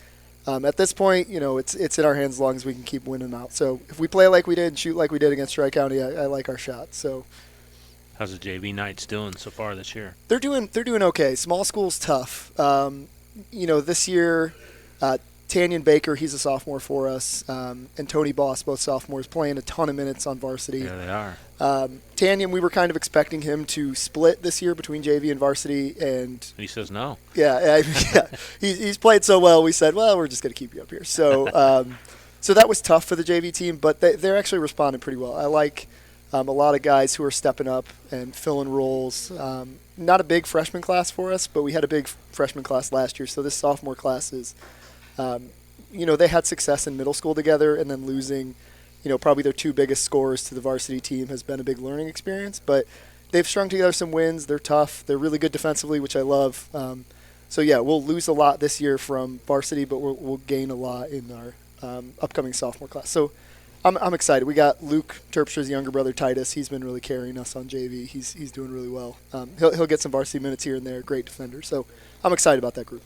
S16: At this point, it's in our hands as long as we can keep winning out. So if we play like we did and shoot like we did against Tri-County, I like our shot. So
S1: how's the JV Knights doing so far this year?
S16: They're doing okay. Small school's tough. This year, Tanyan Baker, he's a sophomore for us, and Tony Boss, both sophomores, playing a ton of minutes on varsity.
S1: Yeah, they are.
S16: Tanyan, we were kind of expecting him to split this year between JV and varsity, and
S1: he says no.
S16: Yeah, he's played so well. We said, well, we're just going to keep you up here. So, so that was tough for the JV team, but they're actually responding pretty well. I like a lot of guys who are stepping up and filling roles. Not a big freshman class for us, but we had a big freshman class last year. So this sophomore class is. They had success in middle school together, and then losing, probably their two biggest scorers to the varsity team has been a big learning experience. But they've strung together some wins. They're tough. They're really good defensively, which I love. We'll lose a lot this year from varsity, but we'll gain a lot in our upcoming sophomore class. So I'm excited. We got Luke Terpster's younger brother, Titus. He's been really carrying us on JV. He's doing really well. He'll get some varsity minutes here and there. Great defender. So I'm excited about that group.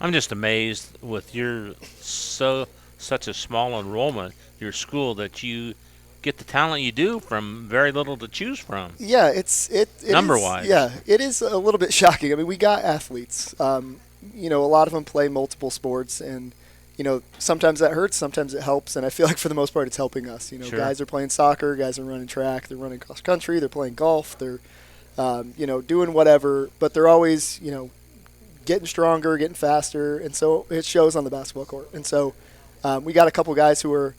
S1: I'm just amazed with your such a small enrollment, your school, that you get the talent you do from very little to choose from.
S16: Yeah, it
S1: number-wise.
S16: Yeah, it is a little bit shocking. I mean, we got athletes. A lot of them play multiple sports, and sometimes that hurts, sometimes it helps, and I feel like for the most part it's helping us.
S1: Sure.
S16: Guys are playing soccer, guys are running track, they're running cross country, they're playing golf, they're doing whatever, but they're always getting stronger, getting faster, and so it shows on the basketball court. And so we got a couple guys who are,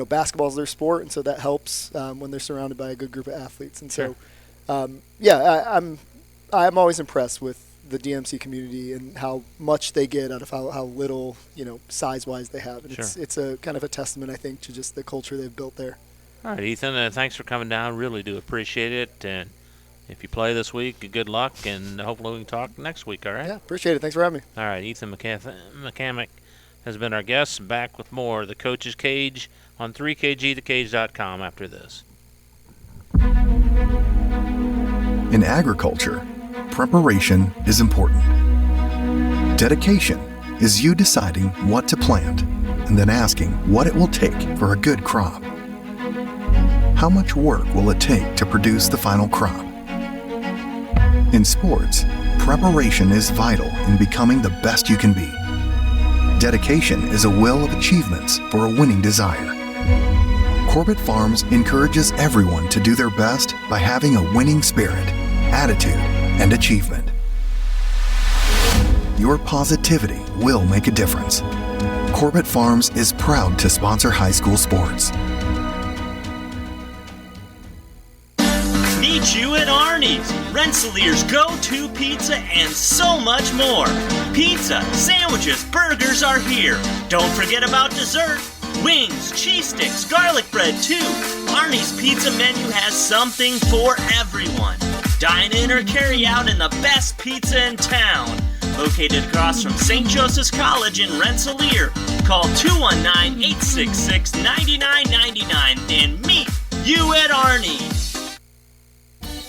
S16: basketball's their sport, and so that helps when they're surrounded by a good group of athletes. And so, I'm always impressed with the DMC community and how much they get out of how little, size-wise they have. And
S1: sure.
S16: It's a kind of a testament, I think, to just the culture they've built there.
S1: All right, Ethan, thanks for coming down. Really do appreciate it. And if you play this week, good luck, and hopefully we can talk next week, all right?
S16: Yeah, appreciate it. Thanks for having me.
S1: All right, Ethan McCamick has been our guest. Back with more of the Coach's Cage on 3kgthecage.com after this.
S4: In agriculture, preparation is important. Dedication is you deciding what to plant and then asking what it will take for a good crop. How much work will it take to produce the final crop? In sports, preparation is vital in becoming the best you can be. Dedication is a will of achievements for a winning desire. Corbett Farms encourages everyone to do their best by having a winning spirit, attitude, and achievement. Your positivity will make a difference. Corbett Farms is proud to sponsor high school sports.
S12: Meet you at Arnie's, Rensselaer's go-to pizza, and so much more. Pizza, sandwiches, burgers are here. Don't forget about dessert. Wings, cheese sticks, garlic bread too. Arnie's pizza menu has something for everyone. Dine in or carry out in the best pizza in town. Located across from St. Joseph's College in Rensselaer. Call 219-866-9999 and meet you at Arnie's.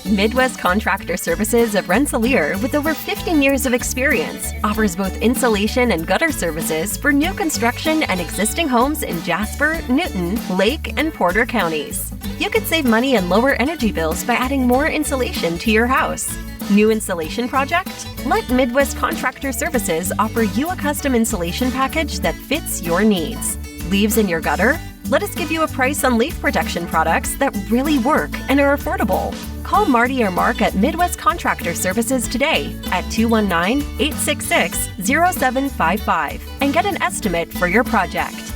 S17: Midwest Contractor Services of Rensselaer, with over 15 years of experience, offers both insulation and gutter services for new construction and existing homes in Jasper, Newton, Lake, and Porter counties. You could save money and lower energy bills by adding more insulation to your house. New insulation project? Let Midwest Contractor Services offer you a custom insulation package that fits your needs. Leaves in your gutter? Let us give you a price on leaf protection products that really work and are affordable. Call Marty or Mark at Midwest Contractor Services today at 219-866-0755 and get an estimate for your project.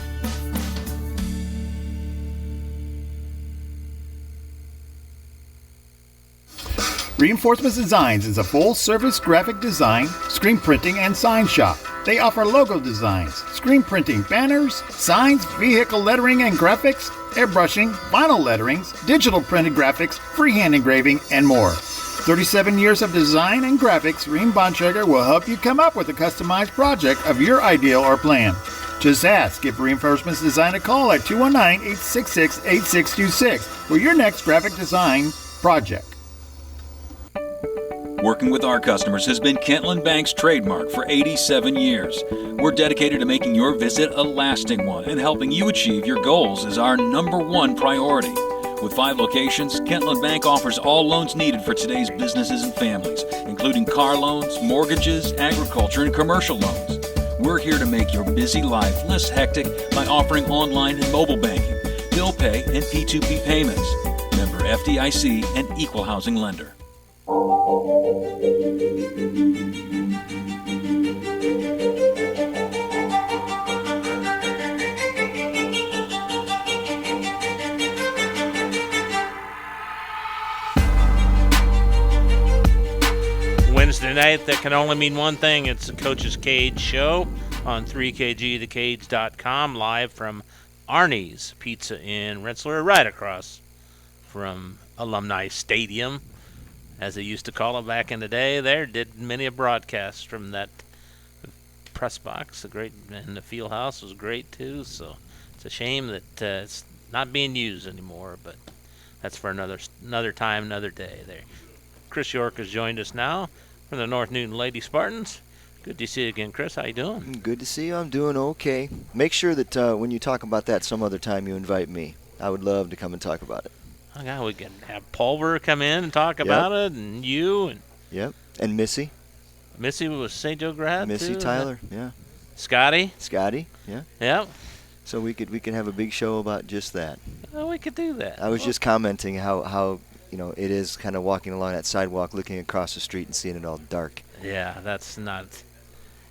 S15: Reinforcements Designs is a full-service graphic design, screen printing, and sign shop. They offer logo designs, screen printing, banners, signs, vehicle lettering and graphics, airbrushing, vinyl letterings, digital printed graphics, freehand engraving, and more. 37 years of design and graphics, Reem Bontrager will help you come up with a customized project of your ideal or plan. Just ask. Give Reinforcements Design a call at 219-866-8626 for your next graphic design project.
S3: Working with our customers has been Kentland Bank's trademark for 87 years. We're dedicated to making your visit a lasting one, and helping you achieve your goals is our number one priority. With 5 locations, Kentland Bank offers all loans needed for today's businesses and families, including car loans, mortgages, agriculture, and commercial loans. We're here to make your busy life less hectic by offering online and mobile banking, bill pay, and P2P payments. Member FDIC and equal housing lender.
S1: Wednesday night, that can only mean one thing. It's the Coach's Cage show on 3kgthecage.com, live from Arnie's Pizza in Rensselaer, right across from Alumni Stadium, as they used to call it back in the day. There did many a broadcast from that press box. And the field house was great too. So it's a shame that it's not being used anymore. But that's for another time, another day. There, Chris York has joined us now from the North Newton Lady Spartans. Good to see you again, Chris. How you doing?
S18: Good to see you. I'm doing okay. Make sure that when you talk about that some other time, you invite me. I would love to come and talk about it.
S1: Oh, God, we can have Pulver come in and talk about it, and you.
S18: Yep, and Missy.
S1: Missy was St. Joe grad,
S18: Missy
S1: too,
S18: Tyler, yeah.
S1: Scotty,
S18: yeah.
S1: Yep.
S18: So we could have a big show about just that.
S1: Oh, we could do that.
S18: I was just commenting how it is kind of walking along that sidewalk, looking across the street and seeing it all dark.
S1: Yeah, that's not.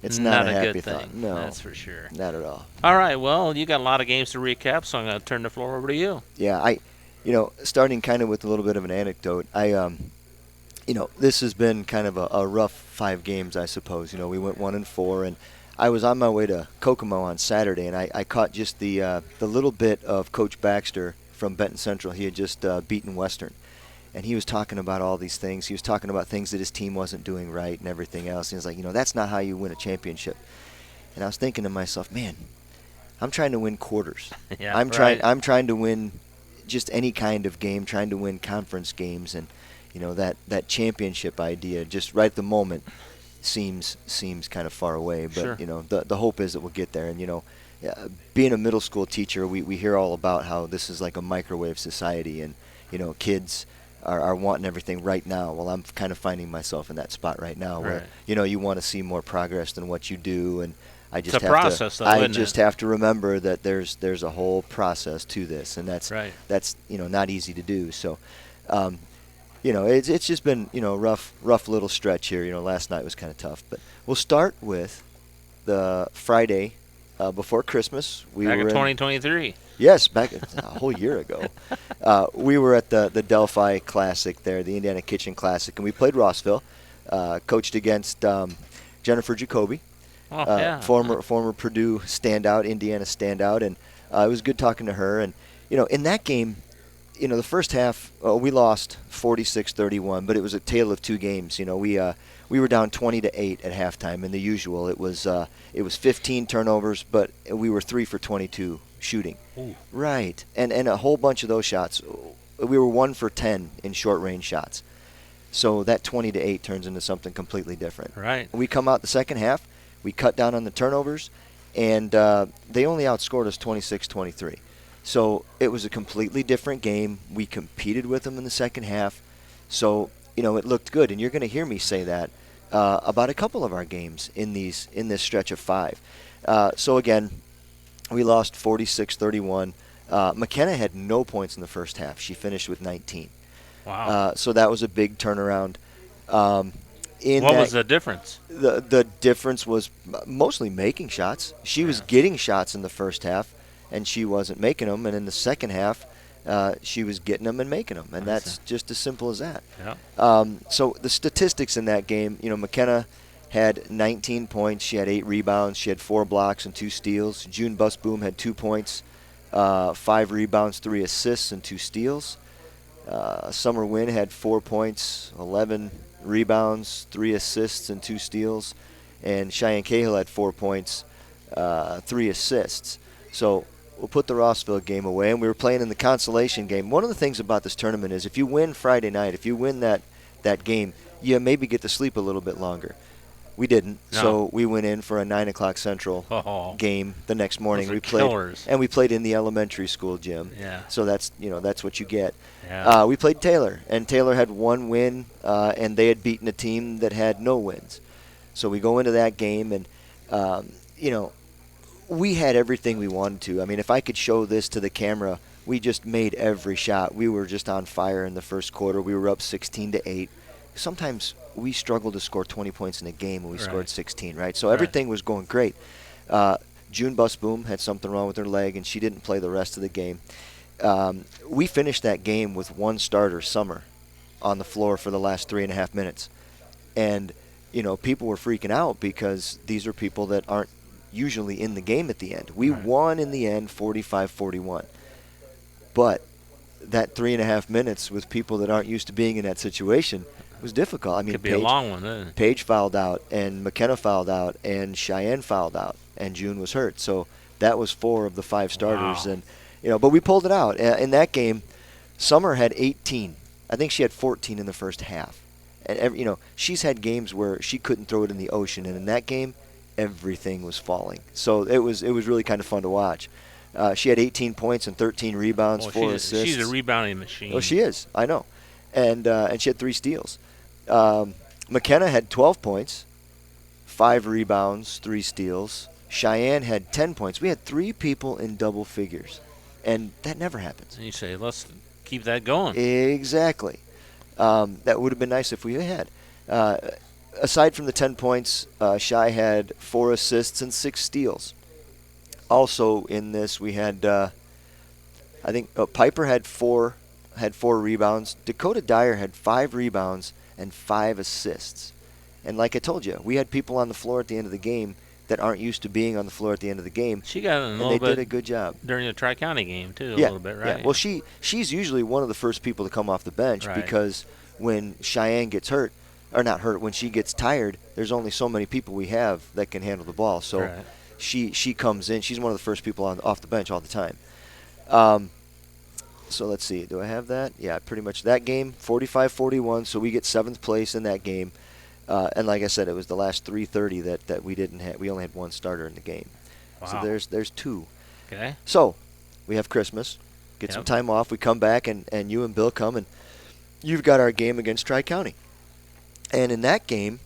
S18: It's not a happy
S1: good
S18: thought.
S1: thing.
S18: No,
S1: that's for sure.
S18: Not at all.
S1: All right, well, you got a lot of games to recap, so I'm going to turn the floor over to you.
S18: Yeah, starting kind of with a little bit of an anecdote, this has been kind of a rough 5 games, I suppose. We went 1-4, and I was on my way to Kokomo on Saturday, and I caught just the little bit of Coach Baxter from Benton Central. He had just beaten Western, and he was talking about all these things. He was talking about things that his team wasn't doing right and everything else. And he was like, that's not how you win a championship. And I was thinking to myself, man, I'm trying to win quarters.
S1: Yeah,
S18: I'm trying to win just any kind of game, trying to win conference games, and that championship idea just right at the moment seems kind of far away. But
S1: sure.
S18: The hope is that we'll get there. And being a middle school teacher, we hear all about how this is like a microwave society, and kids are wanting everything right now. Well, I'm kind of finding myself in that spot right now, where you want to see more progress than what you do, and I just have to remember that there's a whole process to this, and that's not easy to do. So, it's just been rough little stretch here. Last night was kind of tough, but we'll start with the Friday before Christmas.
S1: Back in 2023.
S18: Yes, back a whole year ago. We were at the Delphi Classic there, the Indiana Kitchen Classic, and we played Rossville. Coached against Jennifer Jacoby, former Purdue standout, Indiana standout, and it was good talking to her. And in that game, the first half we lost 46-31, but it was a tale of 2 games. We were down 20-8 at halftime, and the usual it was 15 turnovers, but we were 3 for 22 shooting.
S1: Ooh.
S18: Right, and a whole bunch of those shots. We were 1 for 10 in short range shots. So that 20-8 turns into something completely different.
S1: Right.
S18: We come out the second half, we cut down on the turnovers, and they only outscored us 26-23. So it was a completely different game. We competed with them in the second half. So, it looked good. And you're going to hear me say that about a couple of our games in this stretch of 5. So, again, we lost 46-31. McKenna had no points in the first half. She finished with 19.
S1: Wow.
S18: So that was a big turnaround.
S1: What was the difference?
S18: The difference was mostly making shots. She was getting shots in the first half, and she wasn't making them. And in the second half, she was getting them and making them. And that's just as simple as that.
S1: Yeah.
S18: So the statistics in that game, McKenna had 19 points. She had 8 rebounds. She had 4 blocks and 2 steals. June Busboom had 2 points, 5 rebounds, 3 assists, and 2 steals. Summer Wynn had 4 points, 11 rebounds, 3 assists, and 2 steals. And Cheyenne Cahill had 4 points, 3 assists. So we'll put the Rossville game away, and we were playing in the consolation game. One of the things about this tournament is if you win Friday night, if you win that game, you maybe get to sleep a little bit longer. We didn't,
S1: No.
S18: so we went in for a 9 o'clock Central game the next morning.
S1: Those are
S18: We played,
S1: killers.
S18: and we played in the elementary school gym.
S1: Yeah.
S18: So that's what you get.
S1: Yeah.
S18: We played Taylor, and Taylor had 1 win, and they had beaten a team that had no wins. So we go into that game, and we had everything we wanted to. I mean, if I could show this to the camera, we just made every shot. We were just on fire in the first quarter. We were up 16-8. Sometimes we struggled to score 20 points in a game when we scored 16, right? So everything was going great. June Busboom had something wrong with her leg, and she didn't play the rest of the game. We finished that game with 1 starter, Summer, on the floor for the last 3.5 minutes. And, people were freaking out because these are people that aren't usually in the game at the end. We won in the end 45-41. But that 3.5 minutes with people that aren't used to being in that situation was difficult. I mean,
S1: Could be a long one, then.
S18: Paige fouled out, and McKenna fouled out, and Cheyenne fouled out, and June was hurt. So that was 4 of the 5 starters.
S1: Wow.
S18: And but we pulled it out. In that game, Summer had 18. I think she had 14 in the first half. And she's had games where she couldn't throw it in the ocean, and in that game, everything was falling. So it was really kind of fun to watch. She had 18 points and 13 rebounds, 4 assists.
S1: She's a rebounding machine.
S18: Oh, she is. I know. And she had 3 steals. McKenna had 12 points, 5 rebounds, 3 steals. Cheyenne had 10 points. We had 3 people in double figures, and that never happens.
S1: And you say, let's keep that going.
S18: Exactly. That would have been nice if we had. Aside from the 10 points, Shy had 4 assists and 6 steals. Also in this, we had, I think Piper had 4 rebounds. Dakota Dyer had 5 rebounds and 5 assists. And like I told you, we had people on the floor at the end of the game that aren't used to being on the floor at the end of the game.
S1: She got in a little
S18: bit.
S1: bit
S18: They did a good job
S1: during the Tri-County game too. A
S18: yeah,
S1: little bit, right?
S18: Yeah. Well, she's usually one of the first people to come off the bench because when Cheyenne gets hurt, or not hurt, when she gets tired, there's only so many people we have that can handle the ball. So she comes in. She's one of the first people off the bench all the time. So let's see. Do I have that? Yeah, pretty much that game, 45-41. So we get 7th place in that game. And like I said, it was the last 3:30 that we didn't have. We only had 1 starter in the game.
S1: Wow.
S18: So there's 2.
S1: Okay.
S18: So we have Christmas, get some time off. We come back, and you and Bill come, and you've got our game against Tri-County. And in that game,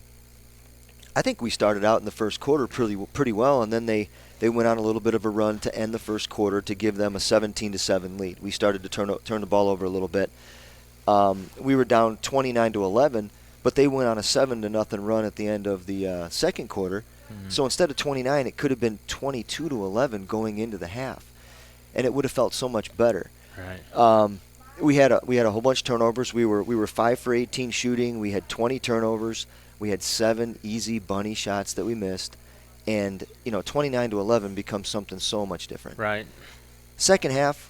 S18: I think we started out in the first quarter pretty well, and then they went on a little bit of a run to end the first quarter to give them a 17-7 lead. We started to turn the ball over a little bit. We were down 29-11, but they went on a 7-0 run at the end of the second quarter. Mm-hmm. So instead of 29, it could have been 22-11 going into the half, and it would have felt so much better.
S1: Right.
S18: We had a whole bunch of turnovers. We were 5 for 18 shooting. We had 20 turnovers. We had 7 easy bunny shots that we missed, and 29-11 becomes something so much different.
S1: Right.
S18: Second half,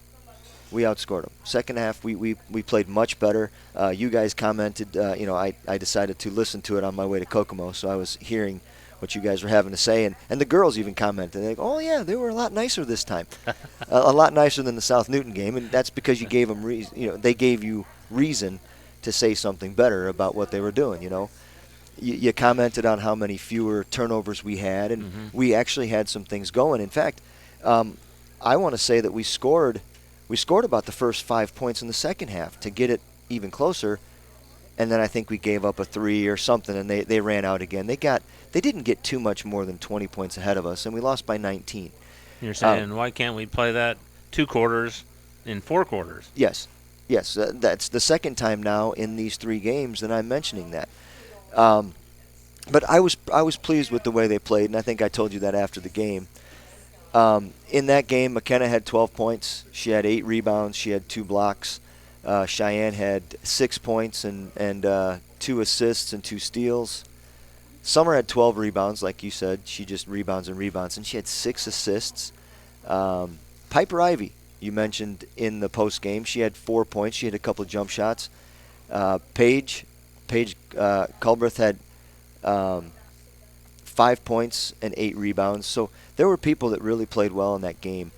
S18: we outscored them. Second half, we played much better. You guys commented. I decided to listen to it on my way to Kokomo, so I was hearing what you guys were having to say, and the girls even commented. They go, "Oh yeah, they were a lot nicer this time, a lot nicer than the South Newton game," and that's because you gave them they gave you reason to say something better about what they were doing. You commented on how many fewer turnovers we had, and we actually had some things going. In fact, I want to say that we scored about the first 5 points in the second half to get it even closer. And then I think we gave up a 3 or something, and they ran out again. They didn't get too much more than 20 points ahead of us, and we lost by 19.
S1: You're saying why can't we play that 2 quarters in 4 quarters?
S18: Yes. That's the second time now in these 3 games that I'm mentioning that. But I was pleased with the way they played, and I think I told you that after the game. In that game, McKenna had 12 points. She had 8 rebounds. She had 2 blocks. Cheyenne had 6 points and 2 assists and 2 steals. Summer had 12 rebounds, like you said. She just rebounds, and she had 6 assists. Piper Ivy, you mentioned in the post game, she had 4 points. She had a couple of jump shots. Paige Culbreth had 5 points and 8 rebounds. So there were people that really played well in that game.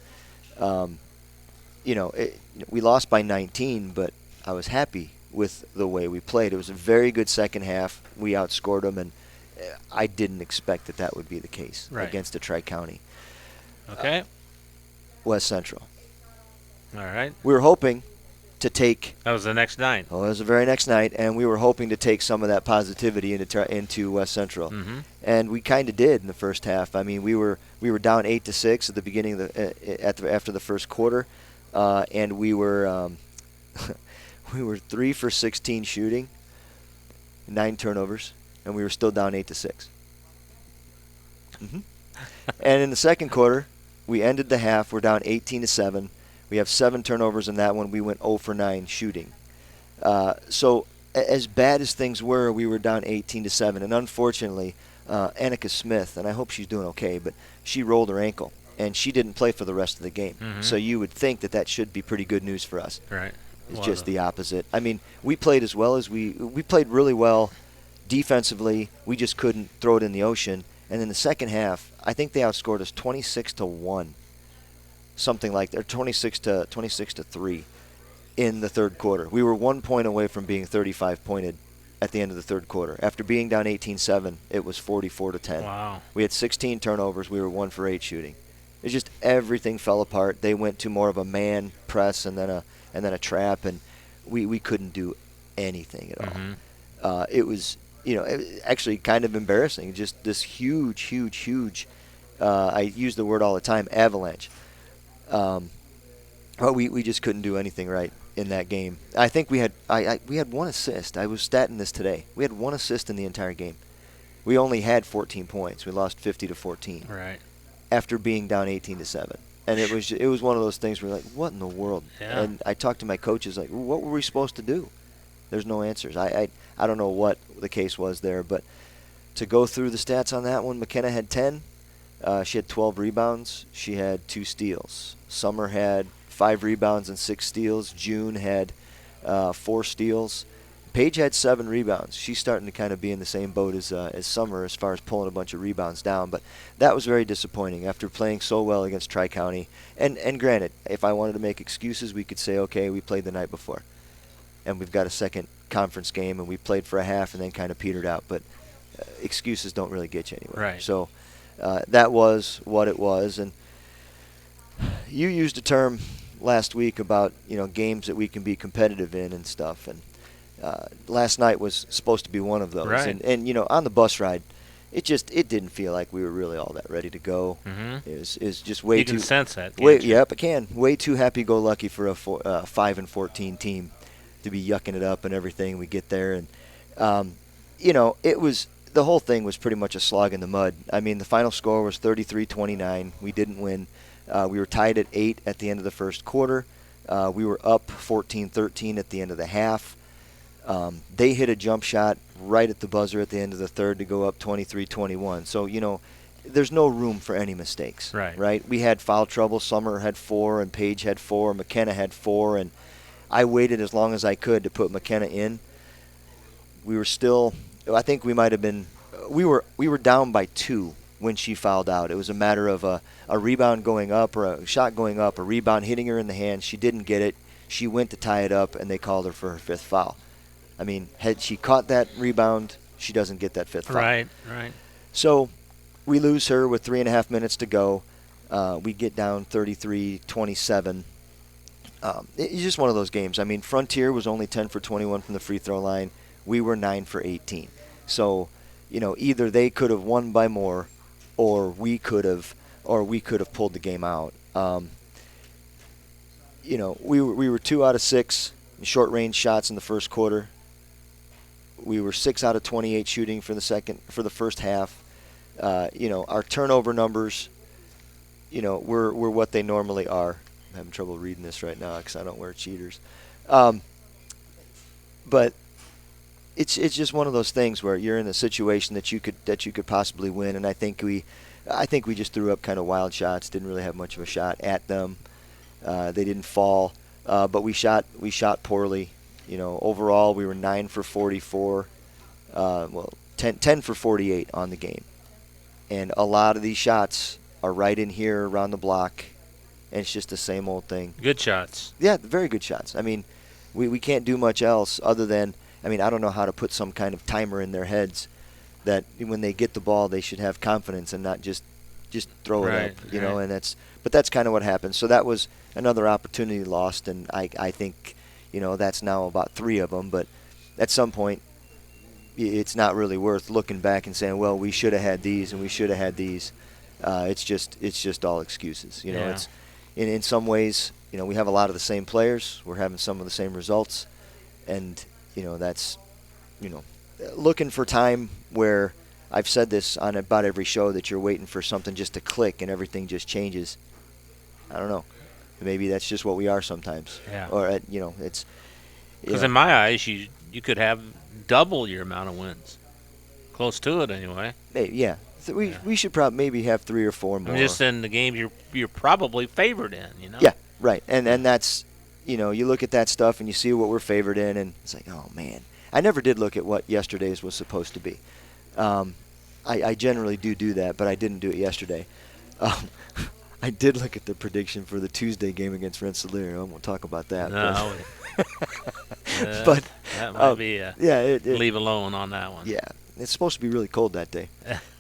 S18: We lost by 19, but I was happy with the way we played. It was a very good second half. We outscored them, and I didn't expect that would be the case against a Tri-County.
S1: Okay.
S18: West Central.
S1: All right.
S18: We were hoping to take.
S1: That was the next night.
S18: Oh, it was the very next night, and we were hoping to take some of that positivity into West Central, and we kind of did in the first half. I mean, we were down 8-6 at the beginning of after the first quarter, and we were we were 3 for 16 shooting, 9 turnovers, and we were still down 8-6. And in the second quarter, we ended the half. We're down 18-7. We have 7 turnovers in that one. We went 0 for 9 shooting. So as bad as things were, we were down 18-7. And unfortunately, Annika Smith, and I hope she's doing okay, but she rolled her ankle, and she didn't play for the rest of the game. So you would think that should be pretty good news for us.
S1: Right.
S18: It's just the opposite. I mean, we played as well as we played really well defensively. We just couldn't throw it in the ocean. And in the second half, I think they outscored us 26-1. Something like that, 26-3 in the third quarter. We were 1 point away from being 35-pointed at the end of the third quarter. After being down 18-7, it was 44-10.
S1: Wow.
S18: We had 16 turnovers. We were 1 for 8 shooting. It's just everything fell apart. They went to more of a man press and then a trap, and we couldn't do anything at all. It was actually kind of embarrassing. Just this huge. I use the word all the time, avalanche. But we just couldn't do anything right in that game. I think we had 1 assist. I was statting this today. We had 1 assist in the entire game. We only had 14 points. We lost 50-14.
S1: Right.
S18: After being down 18-7, and it was one of those things where you're like, what in the world?
S1: Yeah.
S18: And I talked to my coaches like, what were we supposed to do? There's no answers. I don't know what the case was there, but to go through the stats on that one, McKenna had 10. She had 12 rebounds. She had 2 steals. Summer had 5 rebounds and 6 steals. June had 4 steals. Paige had 7 rebounds. She's starting to kind of be in the same boat as Summer as far as pulling a bunch of rebounds down. But that was very disappointing after playing so well against Tri-County. And granted, if I wanted to make excuses, we could say, okay, we played the night before. And we've got a second conference game, and we played for a half and then kind of petered out. But excuses don't really get you anywhere.
S1: Right.
S18: So that was what it was. And you used a term last week about games that we can be competitive in and stuff. And last night was supposed to be one of those.
S1: Right.
S18: And on the bus ride, it didn't feel like we were really all that ready to go. It was just way
S1: you
S18: too.
S1: You can sense that.
S18: Yep, I can. Way too happy-go-lucky for a 5-14 team to be yucking it up and everything. We get there, and it was. The whole thing was pretty much a slog in the mud. I mean, the final score was 33-29. We didn't win. We were tied at 8 at the end of the first quarter. We were up 14-13 at the end of the half. They hit a jump shot right at the buzzer at the end of the third to go up 23-21. So, there's no room for any mistakes. Right? We had foul trouble. Summer had 4, and Paige had 4. McKenna had 4, and I waited as long as I could to put McKenna in. We were still, I think we might have been, we were down by 2 when she fouled out. It was a matter of a rebound going up or a shot going up, a rebound hitting her in the hand. She didn't get it. She went to tie it up, and they called her for her 5th foul. I mean, had she caught that rebound, she doesn't get that 5th foul.
S1: Right.
S18: So we lose her with 3.5 minutes to go. We get down 33-27. It's just one of those games. I mean, Frontier was only 10 for 21 from the free throw line. We were 9 for 18. So, either they could have won by more, or we could have pulled the game out. We were 2 out of 6 short range shots in the first quarter. We were 6 out of 28 shooting for the first half. Our turnover numbers, were what they normally are. I'm having trouble reading this right now because I don't wear cheaters. But it's just one of those things where you're in a situation that you could possibly win, and I think we just threw up kind of wild shots. Didn't really have much of a shot at them. They didn't fall, but we shot poorly. Overall we were 9 for 44. 10 for 48 on the game, and a lot of these shots are right in here around the block, and it's just the same old thing.
S1: Good shots.
S18: Yeah, very good shots. I mean, we can't do much else other than, I mean, I don't know how to put some kind of timer in their heads that when they get the ball, they should have confidence and not just throw it up, you know, and but that's kind of what happened. So that was another opportunity lost, and I think, you know, that's now about 3 of them, but at some point, it's not really worth looking back and saying, well, we should have had these and we should have had these. It's just all excuses, you know. It's in some ways, you know, we have a lot of the same players, we're having some of the same results, and, you know, that's, you know, looking for time where I've said this on about every show that you're waiting for something just to click and everything just changes. I don't know. Maybe that's just what we are sometimes.
S1: Yeah.
S18: Or, you know, it's...
S1: Because in my eyes, you could have double your amount of wins. Close to it, anyway.
S18: Yeah. We should probably maybe have 3 or 4 more.
S1: I mean, just in the games you're probably favored in, you know?
S18: Yeah, right. And that's, you know, you look at that stuff and you see what we're favored in, and it's like, oh, man. I never did look at what yesterday's was supposed to be. I generally do that, but I didn't do it yesterday. I did look at the prediction for the Tuesday game against Rensselaer. I won't talk about that.
S1: No.
S18: But
S1: that might be leave alone on that one.
S18: Yeah, it's supposed to be really cold that day.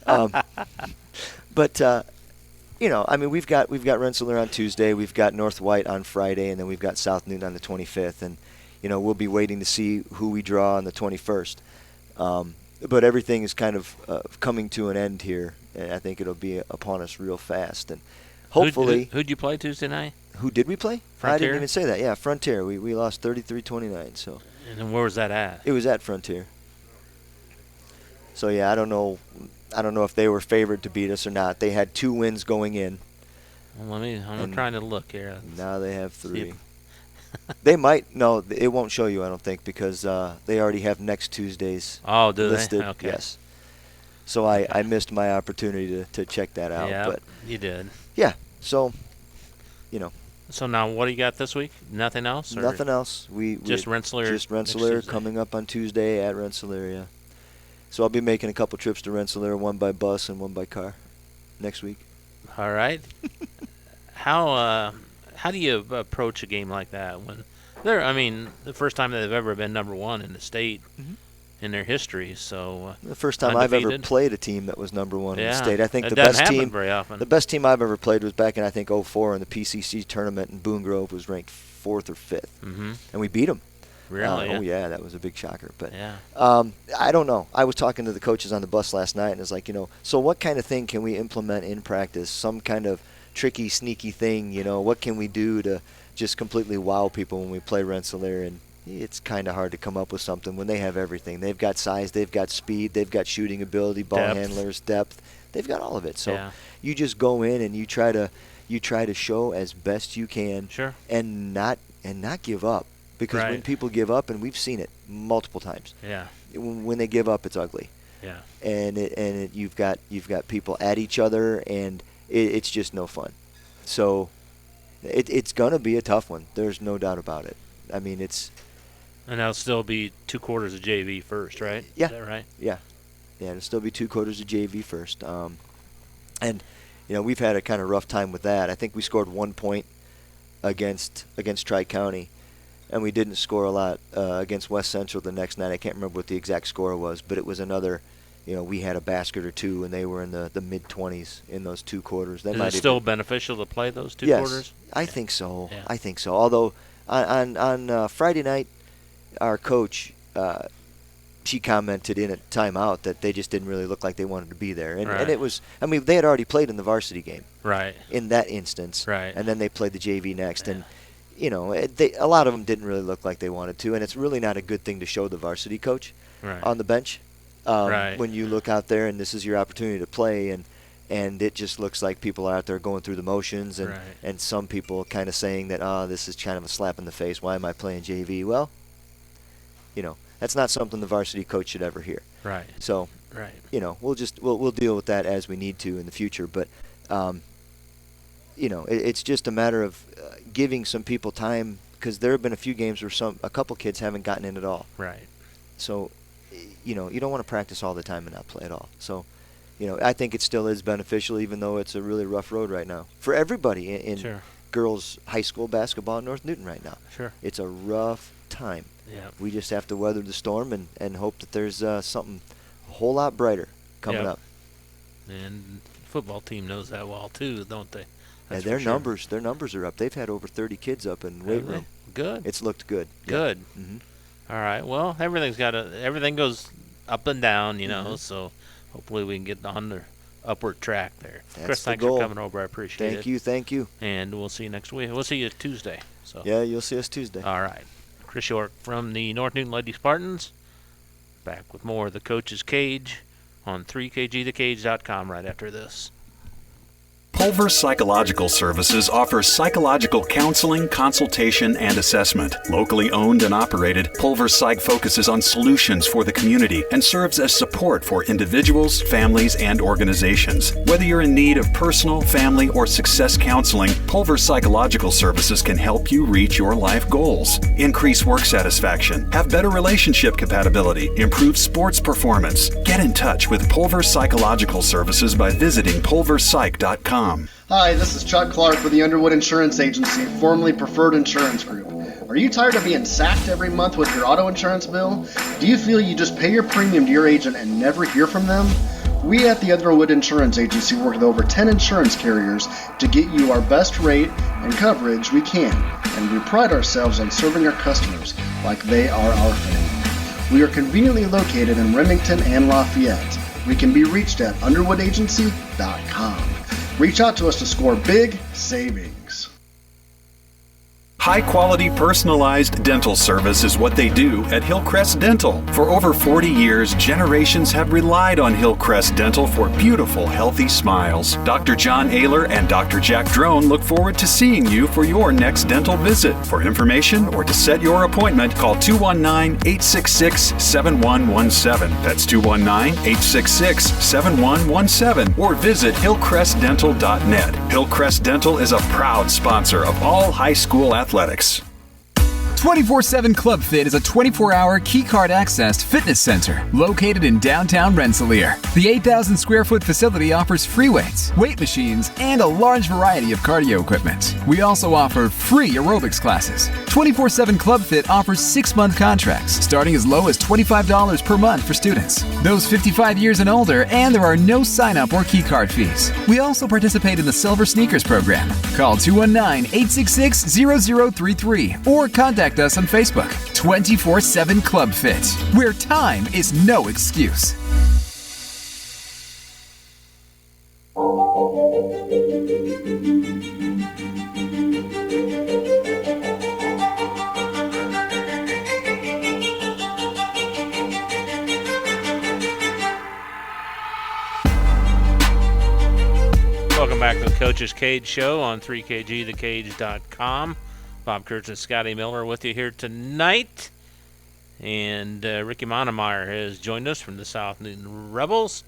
S18: But you know, I mean, we've got Rensselaer on Tuesday, we've got North White on Friday, and then we've got South Newton on the 25th, and you know, we'll be waiting to see who we draw on the 21st. But everything is kind of coming to an end here, and I think it'll be upon us real fast. And hopefully,
S1: who'd you play Tuesday night?
S18: Who did we play?
S1: Frontier?
S18: I didn't even say that. Yeah, Frontier. We lost 33-29. So.
S1: And then where was that at?
S18: It was at Frontier. So yeah, I don't know if they were favored to beat us or not. They had 2 wins going in.
S1: Well, I'm trying to look here.
S18: Now they have 3. They might. No, it won't show you, I don't think, because they already have next Tuesday's listed.
S1: They? Okay.
S18: Yes. So I missed my opportunity to check that out.
S1: Yeah,
S18: but
S1: you did.
S18: Yeah. So, you know.
S1: So now, what do you got this week? Nothing else? Or
S18: nothing else.
S1: Just Rensselaer.
S18: Just Rensselaer coming up on Tuesday at Rensselaer. Yeah. So I'll be making a couple trips to Rensselaer, 1 by bus and 1 by car, next week.
S1: All right. How do you approach a game like that when the first time they've ever been number 1 in the state in their history? So
S18: the first time
S1: undefeated.
S18: I've ever played a team that was number 1 in the state. I think
S1: the
S18: best team
S1: very often.
S18: The best team I've ever played was back in, I think, 2004 in the PCC tournament, and Boone Grove was ranked 4th or 5th, and we beat them.
S1: Really?
S18: Oh yeah, that was a big shocker. But
S1: yeah.
S18: I don't know. I was talking to the coaches on the bus last night, and it's like, you know, so what kind of thing can we implement in practice? Some kind of tricky, sneaky thing, you know? What can we do to just completely wow people when we play Rensselaer? And it's kind of hard to come up with something when they have everything. They've got size, they've got speed, they've got shooting ability, ball handlers, depth. They've got all of it. So you just go in and you try to show as best you can, and not give up. Because when people give up, and we've seen it multiple times, when they give up, it's ugly.
S1: Yeah.
S18: And you've got people at each other, and it's just no fun. So it's gonna be a tough one. There's no doubt about it. I mean, it's.
S1: And that'll still be 2 quarters of JV first, right?
S18: Yeah.
S1: Is that right?
S18: Yeah. Yeah, it'll still be 2 quarters of JV first. And you know, we've had a kind of rough time with that. I think we scored 1 point against Tri-County. And we didn't score a lot against West Central the next night. I can't remember what the exact score was, but it was another, you know, we had a basket or 2, and they were in the mid-20s in those 2 quarters.
S1: Is it still beneficial to play those 2 quarters?
S18: I think so. Yeah. I think so. Although on Friday night, our coach, she commented in a timeout that they just didn't really look like they wanted to be there. And it was, I mean, they had already played in the varsity game.
S1: Right.
S18: In that instance.
S1: Right.
S18: And then they played the JV next. Yeah. And you know, a lot of them didn't really look like they wanted to, and it's really not a good thing to show the varsity coach on the bench when you look out there and this is your opportunity to play, and it just looks like people are out there going through the motions, and some people kind of saying that, this is kind of a slap in the face. Why am I playing JV? Well, you know, that's not something the varsity coach should ever hear.
S1: Right.
S18: So, you know, we'll deal with that as we need to in the future, but. You know, it's just a matter of giving some people time, because there have been a few games where a couple kids haven't gotten in at all.
S1: Right.
S18: So, you know, you don't want to practice all the time and not play at all. So, you know, I think it still is beneficial, even though it's a really rough road right now for everybody in girls high school basketball in North Newton right now.
S1: Sure.
S18: It's a rough time.
S1: Yeah.
S18: We just have to weather the storm and hope that there's something a whole lot brighter coming up.
S1: And football team knows that well too, don't they?
S18: And their numbers are up. They've had over 30 kids up in weight room.
S1: Good.
S18: It's looked good.
S1: Good.
S18: Yeah. Mm-hmm.
S1: All right. Well, everything goes up and down, so hopefully we can get on the upward track there.
S18: That's
S1: Chris,
S18: the
S1: thanks
S18: goal.
S1: for coming over. I appreciate it.
S18: Thank you.
S1: And we'll see you next week. We'll see you Tuesday. So.
S18: Yeah, you'll see us Tuesday.
S1: All right. Chris York from the North Newton Lady Spartans. Back with more of the Coach's Cage on 3kgthecage.com right after this.
S5: Pulver Psychological Services offers psychological counseling, consultation, and assessment. Locally owned and operated, Pulver Psych focuses on solutions for the community and serves as support for individuals, families, and organizations. Whether you're in need of personal, family, or success counseling, Pulver Psychological Services can help you reach your life goals. Increase work satisfaction, have better relationship compatibility, improve sports performance. Get in touch with Pulver Psychological Services by visiting pulverpsych.com.
S10: Hi, this is Chuck Clark with the Underwood Insurance Agency, formerly Preferred Insurance Group. Are you tired of being sacked every month with your auto insurance bill? Do you feel you just pay your premium to your agent and never hear from them? We at the Underwood Insurance Agency work with over 10 insurance carriers to get you our best rate and coverage we can, and we pride ourselves on serving our customers like they are our family. We are conveniently located in Remington and Lafayette. We can be reached at underwoodagency.com. Reach out to us to score big savings.
S5: High-quality, personalized dental service is what they do at Hillcrest Dental. For over 40 years, generations have relied on Hillcrest Dental for beautiful, healthy smiles. Dr. John Ayler and Dr. Jack Drone look forward to seeing you for your next dental visit. For information or to set your appointment, call 219-866-7117. That's 219-866-7117. Or visit hillcrestdental.net. Hillcrest Dental is a proud sponsor of all high school athletics.
S11: 24/7 Club Fit is a 24-hour keycard accessed fitness center located in downtown Rensselaer. The 8,000 square foot facility offers free weights, weight machines, and a large variety of cardio equipment. We also offer free aerobics classes. 24/7 Club Fit offers 6-month contracts starting as low as $25 per month for students, those 55 years and older, and there are no sign-up or keycard fees. We also participate in the Silver Sneakers program. Call 219-866-0033 or contact us on Facebook. 24/7 Club Fit, where time is no excuse.
S1: Welcome back to the Coach's Cage Show on 3kgthecage.com. Bob Kurtz and Scotty Miller with you here tonight. And Ricky Monemeyer has joined us from the South Newton Rebels.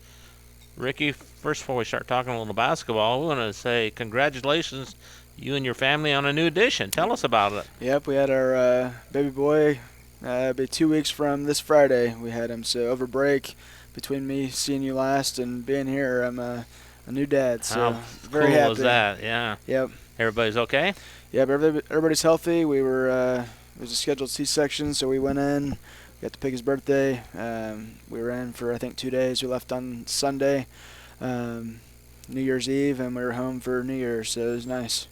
S1: Ricky, first before we start talking a little basketball, we want to say congratulations, you and your family, on a new addition. Tell us about it.
S19: Yep, we had our baby boy be 2 weeks from this Friday. We had him, so over break, between me seeing you last and being here, I'm a new dad. So
S1: how
S19: very
S1: cool
S19: happy.
S1: was that? Yeah.
S19: Yep.
S1: Everybody's okay?
S19: Yep, everybody's healthy. We were it was a scheduled C-section, so we went in. We got to pick his birthday. We were in for I think 2 days. We left on Sunday, New Year's Eve, and we were home for New Year's. So it was nice.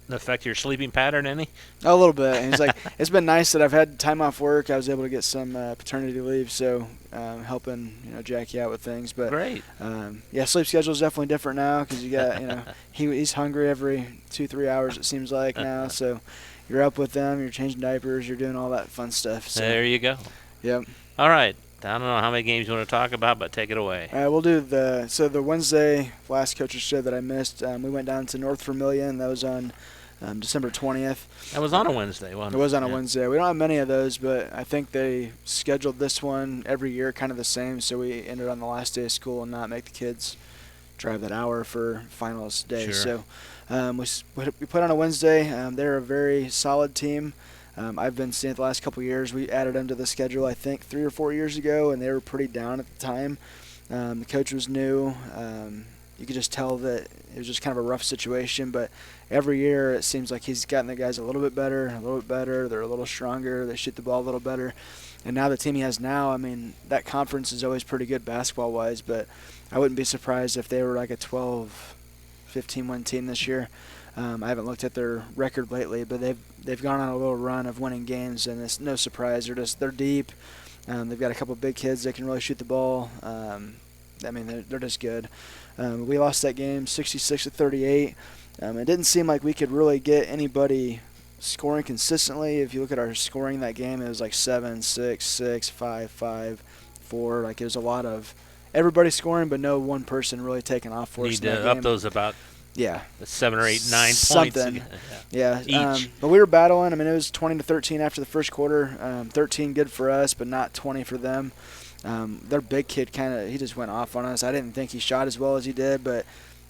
S1: Affect your sleeping pattern any?
S19: A little bit. And he's like, it's been nice that I've had time off work. I was able to get some paternity leave, so helping Jackie out with things. But
S1: great.
S19: Yeah, sleep schedule is definitely different now because you got he's hungry every 2-3 hours it seems like now. So you're up with them, you're changing diapers, you're doing all that fun stuff. So.
S1: There you go.
S19: Yep.
S1: All right. I don't know how many games you want to talk about, but take it away.
S19: We'll do the Wednesday last coach's show that I missed. We went down to North Vermilion. That was on December 20th.
S1: That was on a Wednesday, wasn't it?
S19: It was on a Wednesday. We don't have many of those, but I think they scheduled this one every year kind of the same, so we ended on the last day of school and not make the kids drive that hour for finals day.
S1: Sure.
S19: So we put on a Wednesday. They're a very solid team. I've been seeing it the last couple of years. We added them to the schedule, I think, 3 or 4 years ago, and they were pretty down at the time. The coach was new. you could just tell that it was just kind of a rough situation. But every year it seems like he's gotten the guys a little bit better. They're a little stronger. They shoot the ball a little better. And now the team he has now, I mean, that conference is always pretty good basketball-wise, but I wouldn't be surprised if they were like a 12, 15-win team this year. I haven't looked at their record lately, but they've gone on a little run of winning games, and it's no surprise. They're deep. They've got a couple big kids that can really shoot the ball. I mean, they're just good. We lost that game 66-38. It didn't seem like we could really get anybody scoring consistently. If you look at our scoring that game, it was like 7, 6, 6, 5, 5, 4. Like, it was a lot of everybody scoring, but no one person really taking off for us in that game.
S1: Need to up those about 7 or 8, 9
S19: something.
S1: points.
S19: Yeah.
S1: Each.
S19: But we were battling. I mean, it was 20-13 after the first quarter. 13 good for us, but not 20 for them. Their big kid he just went off on us. I didn't think he shot as well as he did, but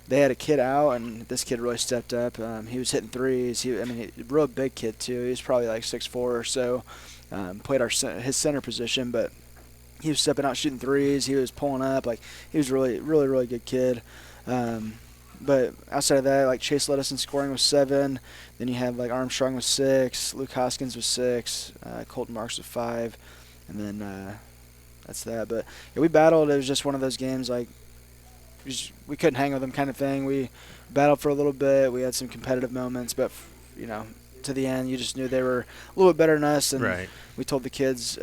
S19: they had a kid out, and this kid really stepped up. He was hitting threes. He's a real big kid, too. He was probably like 6'4" or so. Played his center position, but he was stepping out shooting threes. He was pulling up. Like, he was really, really, really good kid. But outside of that, like, Chase led us in scoring with 7. Then you had, like, Armstrong with 6. Luke Hoskins with 6. Colton Marks with 5. And then that's that. But yeah, we battled. It was just one of those games, like, we couldn't hang with them kind of thing. We battled for a little bit. We had some competitive moments. But, to the end, you just knew they were a little bit better than us. And we told the kids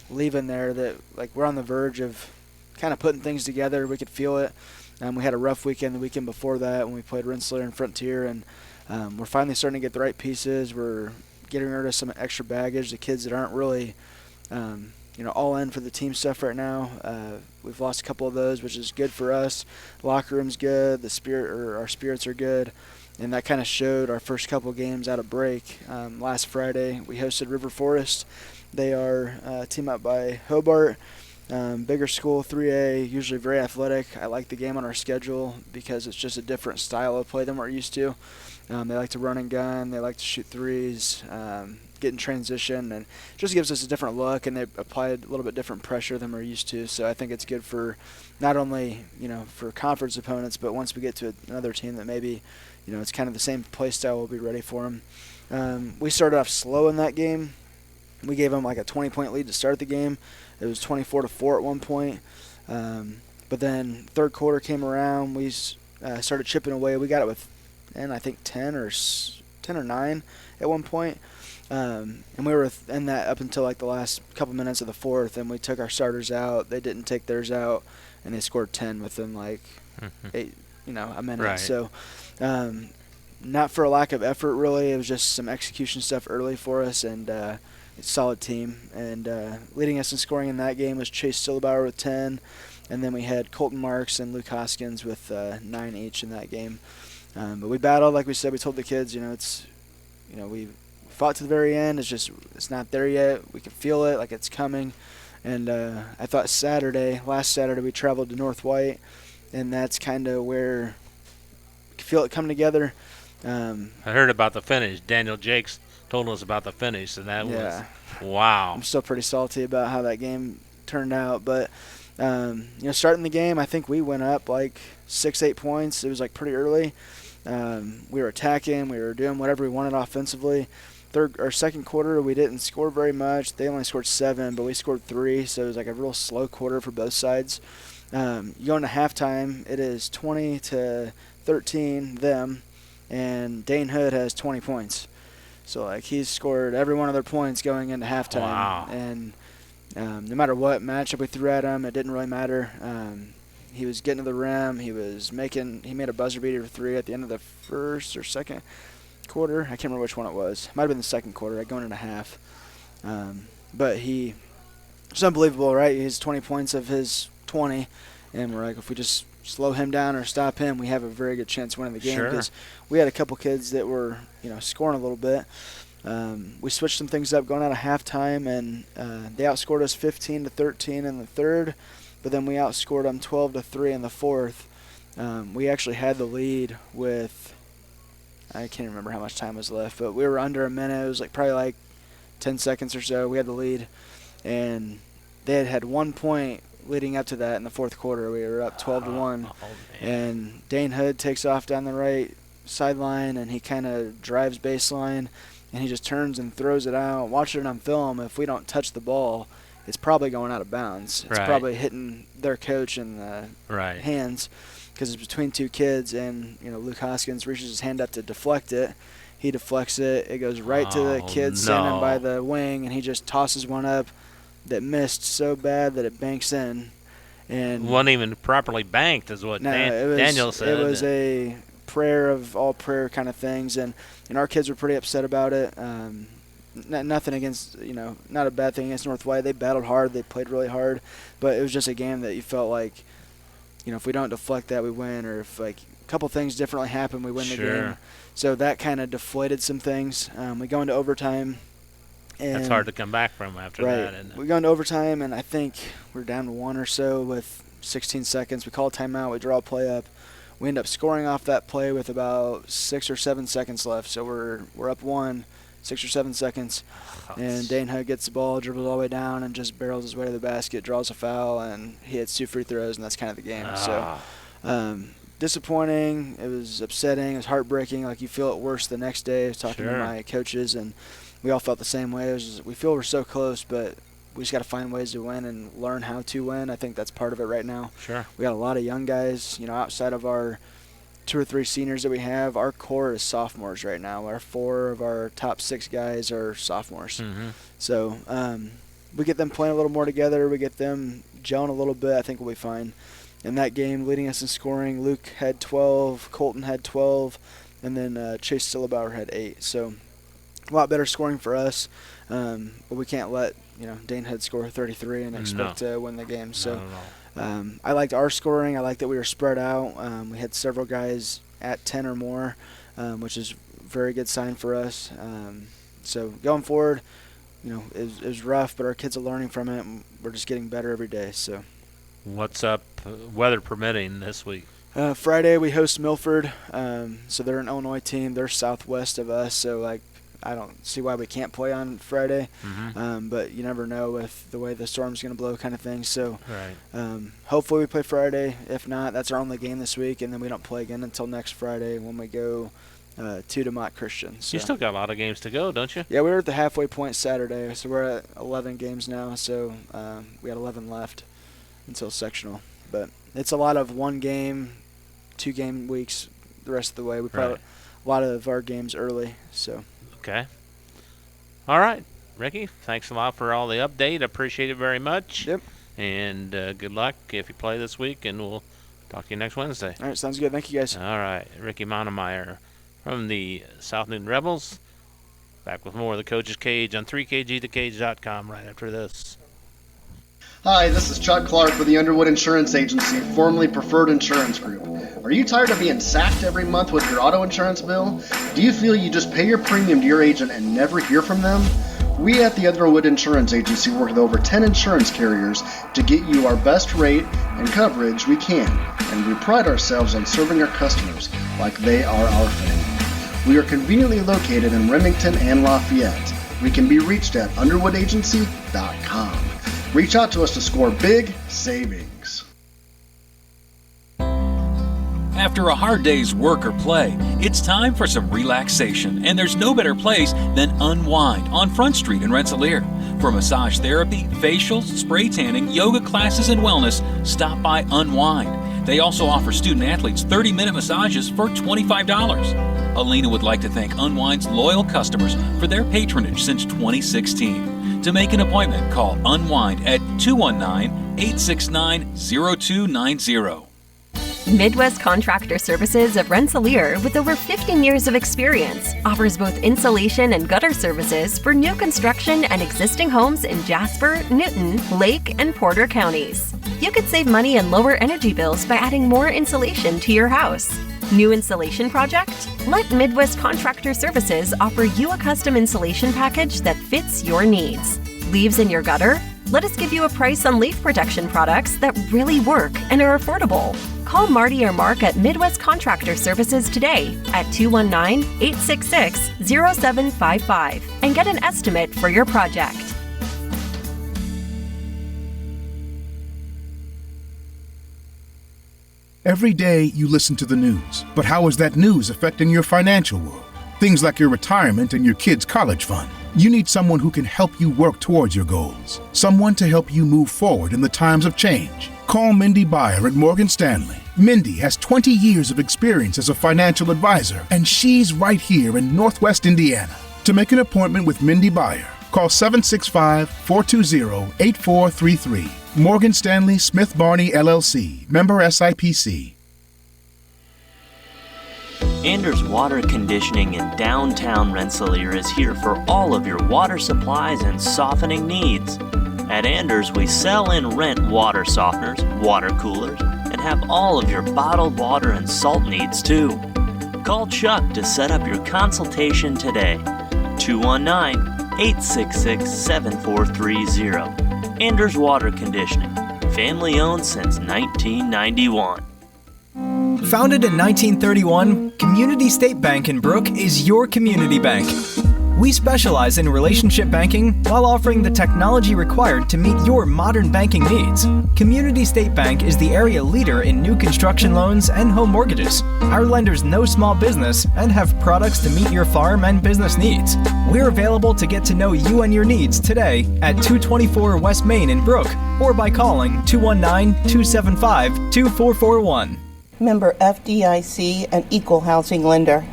S19: leaving there that, like, we're on the verge of kind of putting things together. We could feel it. We had a rough weekend the weekend before that when we played Rensselaer and Frontier, and we're finally starting to get the right pieces. We're getting rid of some extra baggage. The kids that aren't really, all in for the team stuff right now. We've lost a couple of those, which is good for us. The locker room's good. Our spirits are good, and that kind of showed our first couple games out of break. Last Friday, we hosted River Forest. They are a team out by Hobart. Bigger school, 3A, usually very athletic. I like the game on our schedule because it's just a different style of play than we're used to. They like to run and gun. They like to shoot threes, get in transition, and it just gives us a different look, and they apply a little bit different pressure than we're used to. So I think it's good for not only, for conference opponents, but once we get to another team that maybe, it's kind of the same play style, we'll be ready for them. We started off slow in that game. We gave them like a 20-point lead to start the game. It was 24-4 at one point. But then third quarter came around. We started chipping away. We got it with, I think 10 or 9 at one point. And we were in that up until like the last couple minutes of the fourth, and we took our starters out. They didn't take theirs out, and they scored 10 within like 8, a minute.
S1: Right.
S19: So not for a lack of effort, really. It was just some execution stuff early for us, and it's a solid team. And leading us in scoring in that game was Chase Stillbauer with 10, and then we had Colton Marks and Luke Hoskins with 9 each in that game. But we battled, like we said. We told the kids, we fought to the very end. It's not there yet. We can feel it, like it's coming. And I thought last Saturday, we traveled to North White, and that's kind of where we can feel it coming together.
S1: I heard about the finish. Daniel Jakes told us about the finish, and that was wow.
S19: I'm still pretty salty about how that game turned out, but starting the game, I think we went up like 6-8 points. It was like pretty early. We were attacking, we were doing whatever we wanted offensively. Second quarter, we didn't score very much. They only scored 7, but we scored 3, so it was like a real slow quarter for both sides. You go into halftime, it is 20-13 them, and Dane Hood has 20 points. So, like, he's scored every one of their points going into halftime.
S1: Wow.
S19: And no matter what matchup we threw at him, it didn't really matter. He was getting to the rim. He made a buzzer beater for 3 at the end of the first or second quarter. I can't remember which one it was. It might have been the second quarter, going into half. But it's unbelievable, right? He's 20 points of his 20. And we're like, if we just slow him down or stop him, we have a very good chance of winning the game.
S1: Sure.
S19: Because we had a couple kids that were, scoring a little bit. We switched some things up going out of halftime, and they outscored us 15-13 in the third, but then we outscored them 12-3 in the fourth. We actually had the lead with, I can't remember how much time was left, but we were under a minute. It was probably 10 seconds or so. We had the lead, and they had 1 point leading up to that in the fourth quarter. We were up 12-1, and Dane Hood takes off down the right sideline, and he kind of drives baseline, and he just turns and throws it out. Watching it on film, if we don't touch the ball, it's probably going out of bounds. It's probably hitting their coach in the hands because it's between two kids, and Luke Hoskins reaches his hand up to deflect it. He deflects it. It goes right to the kid standing by the wing, and he just tosses one up that missed so bad that it banks in. And
S1: wasn't even properly banked, is what Daniel said.
S19: It was a prayer of all prayer kind of things, and our kids were pretty upset about it. Nothing against, not a bad thing against North White. They battled hard. They played really hard, but it was just a game that you felt like, if we don't deflect that, we win, or if a couple things differently happen, we win the game. So that kind of deflated some things. We go into overtime. And
S1: that's hard to come back from after that. Isn't it?
S19: We go into overtime, and I think we're down to 1 or so with 16 seconds. We call a timeout. We draw a play up. We end up scoring off that play with about 6 or 7 seconds left. So we're up 1, 6 or 7 seconds. And Dane Hood gets the ball, dribbles all the way down, and just barrels his way to the basket, draws a foul, and he hits 2 free throws, and that's kind of the game. So disappointing. It was upsetting. It was heartbreaking. Like, you feel it worse the next day. I was talking to my coaches, and we all felt the same way. We feel we're so close, but we just got to find ways to win and learn how to win. I think that's part of it right now. We got a lot of young guys, outside of our 2 or 3 seniors that we have. Our core is sophomores right now. 4 of our top 6 guys are sophomores. So we get them playing a little more together. We get them gelling a little bit. I think we'll be fine. In that game, leading us in scoring, Luke had 12, Colton had 12, and then Chase Stillabauer had 8. So a lot better scoring for us, but we can't let Dane Hood score 33 and expect to win the game. So I liked our scoring. I liked that we were spread out. We had several guys at 10 or more, which is a very good sign for us. So going forward, it was rough, but our kids are learning from it, and we're just getting better every day. So
S1: what's up, weather permitting, this week?
S19: Friday we host Milford, so they're an Illinois team. They're southwest of us, so I don't see why we can't play on Friday, but you never know with the way the storm's going to blow kind of thing. So hopefully we play Friday. If not, that's our only game this week, and then we don't play again until next Friday when we go to DeMott Christian. So.
S1: You still got a lot of games to go, don't you?
S19: Yeah, we were at the halfway point Saturday, so we're at 11 games now, so we had 11 left until sectional. But it's a lot of 1 game, 2 game weeks the rest of the way. We play a lot of our games early, so.
S1: Okay. All right. Ricky, thanks a lot for all the update. Appreciate it very much.
S19: Yep.
S1: And good luck if you play this week, and we'll talk to you next Wednesday.
S19: All right, sounds good. Thank you, guys.
S1: All right. Ricky Monemeyer from the South Newton Rebels. Back with more of the Coach's Cage on 3kgthecage.com right after this.
S10: Hi, this is Chuck Clark with the Underwood Insurance Agency, formerly Preferred Insurance Group. Are you tired of being sacked every month with your auto insurance bill? Do you feel you just pay your premium to your agent and never hear from them? We at the Underwood Insurance Agency work with over 10 insurance carriers to get you our best rate and coverage we can, and we pride ourselves on serving our customers like they are our family. We are conveniently located in Remington and Lafayette. We can be reached at underwoodagency.com. Reach out to us to score big savings.
S3: After a hard day's work or play, it's time for some relaxation, and there's no better place than Unwind on Front Street in Rensselaer. For massage therapy, facials, spray tanning, yoga classes, and wellness, stop by Unwind. They also offer student-athletes 30-minute massages for $25. Alina would like to thank Unwind's loyal customers for their patronage since 2016. To make an appointment, call Unwind at 219-869-0290.
S17: Midwest Contractor Services of Rensselaer, with over 15 years of experience, offers both insulation and gutter services for new construction and existing homes in Jasper, Newton, Lake, and Porter counties. You could save money and lower energy bills by adding more insulation to your house. New insulation project? Let Midwest Contractor Services offer you a custom insulation package that fits your needs. Leaves in your gutter? Let us give you a price on leaf protection products that really work and are affordable. Call Marty or Mark at Midwest Contractor Services today at 219-866-0755 and get an estimate for your project.
S14: Every day you listen to the news, but how is that news affecting your financial world? Things like your retirement and your kids' college fund. You need someone who can help you work towards your goals. Someone to help you move forward in the times of change. Call Mindy Byer at Morgan Stanley. Mindy has 20 years of experience as a financial advisor, and she's right here in Northwest Indiana. To make an appointment with Mindy Byer, call 765-420-8433. Morgan Stanley Smith Barney LLC, member SIPC.
S12: Anders Water Conditioning in downtown Rensselaer is here for all of your water supplies and softening needs. At Anders, we sell and rent water softeners, water coolers, and have all of your bottled water and salt needs too. Call Chuck to set up your consultation today. 219-866-7430. Anders Water Conditioning, family owned since 1991.
S8: Founded in 1931, Community State Bank in Brook is your community bank. We specialize in relationship banking while offering the technology required to meet your modern banking needs. Community State Bank is the area leader in new construction loans and home mortgages. Our lenders know small business and have products to meet your farm and business needs. We're available to get to know you and your needs today at 224 West Main in Brook or by calling 219-275-2441.
S9: Member FDIC, an equal housing lender.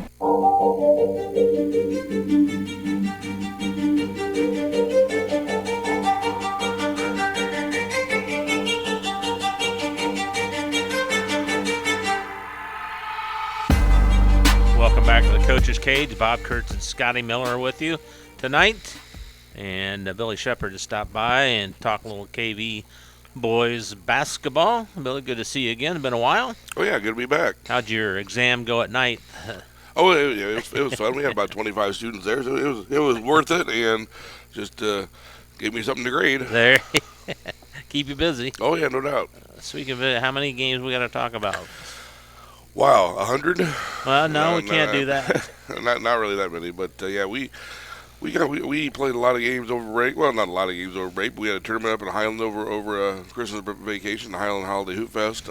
S1: Welcome back to the Coach's Cage. Bob Kurtz and Scotty Miller are with you tonight. And Billy Shepard has stopped by and talk a little KV boys basketball. Billy, good to see you again. It's been a while.
S20: Oh, yeah, good to be back.
S1: How'd your exam go at night?
S20: Oh, it was fun. We had about 25 students there, so it was worth it, and just gave me something to grade.
S1: There. Keep you busy.
S20: Oh, yeah, no doubt.
S1: Speaking of it, how many games we got to talk about?
S20: Wow, 100?
S1: Well, no, we can't do that.
S20: Not really that many, but yeah, we played a lot of games over break. Well, not a lot of games over break. But we had a tournament up in Highland over Christmas vacation, the Highland Holiday Hoop Fest.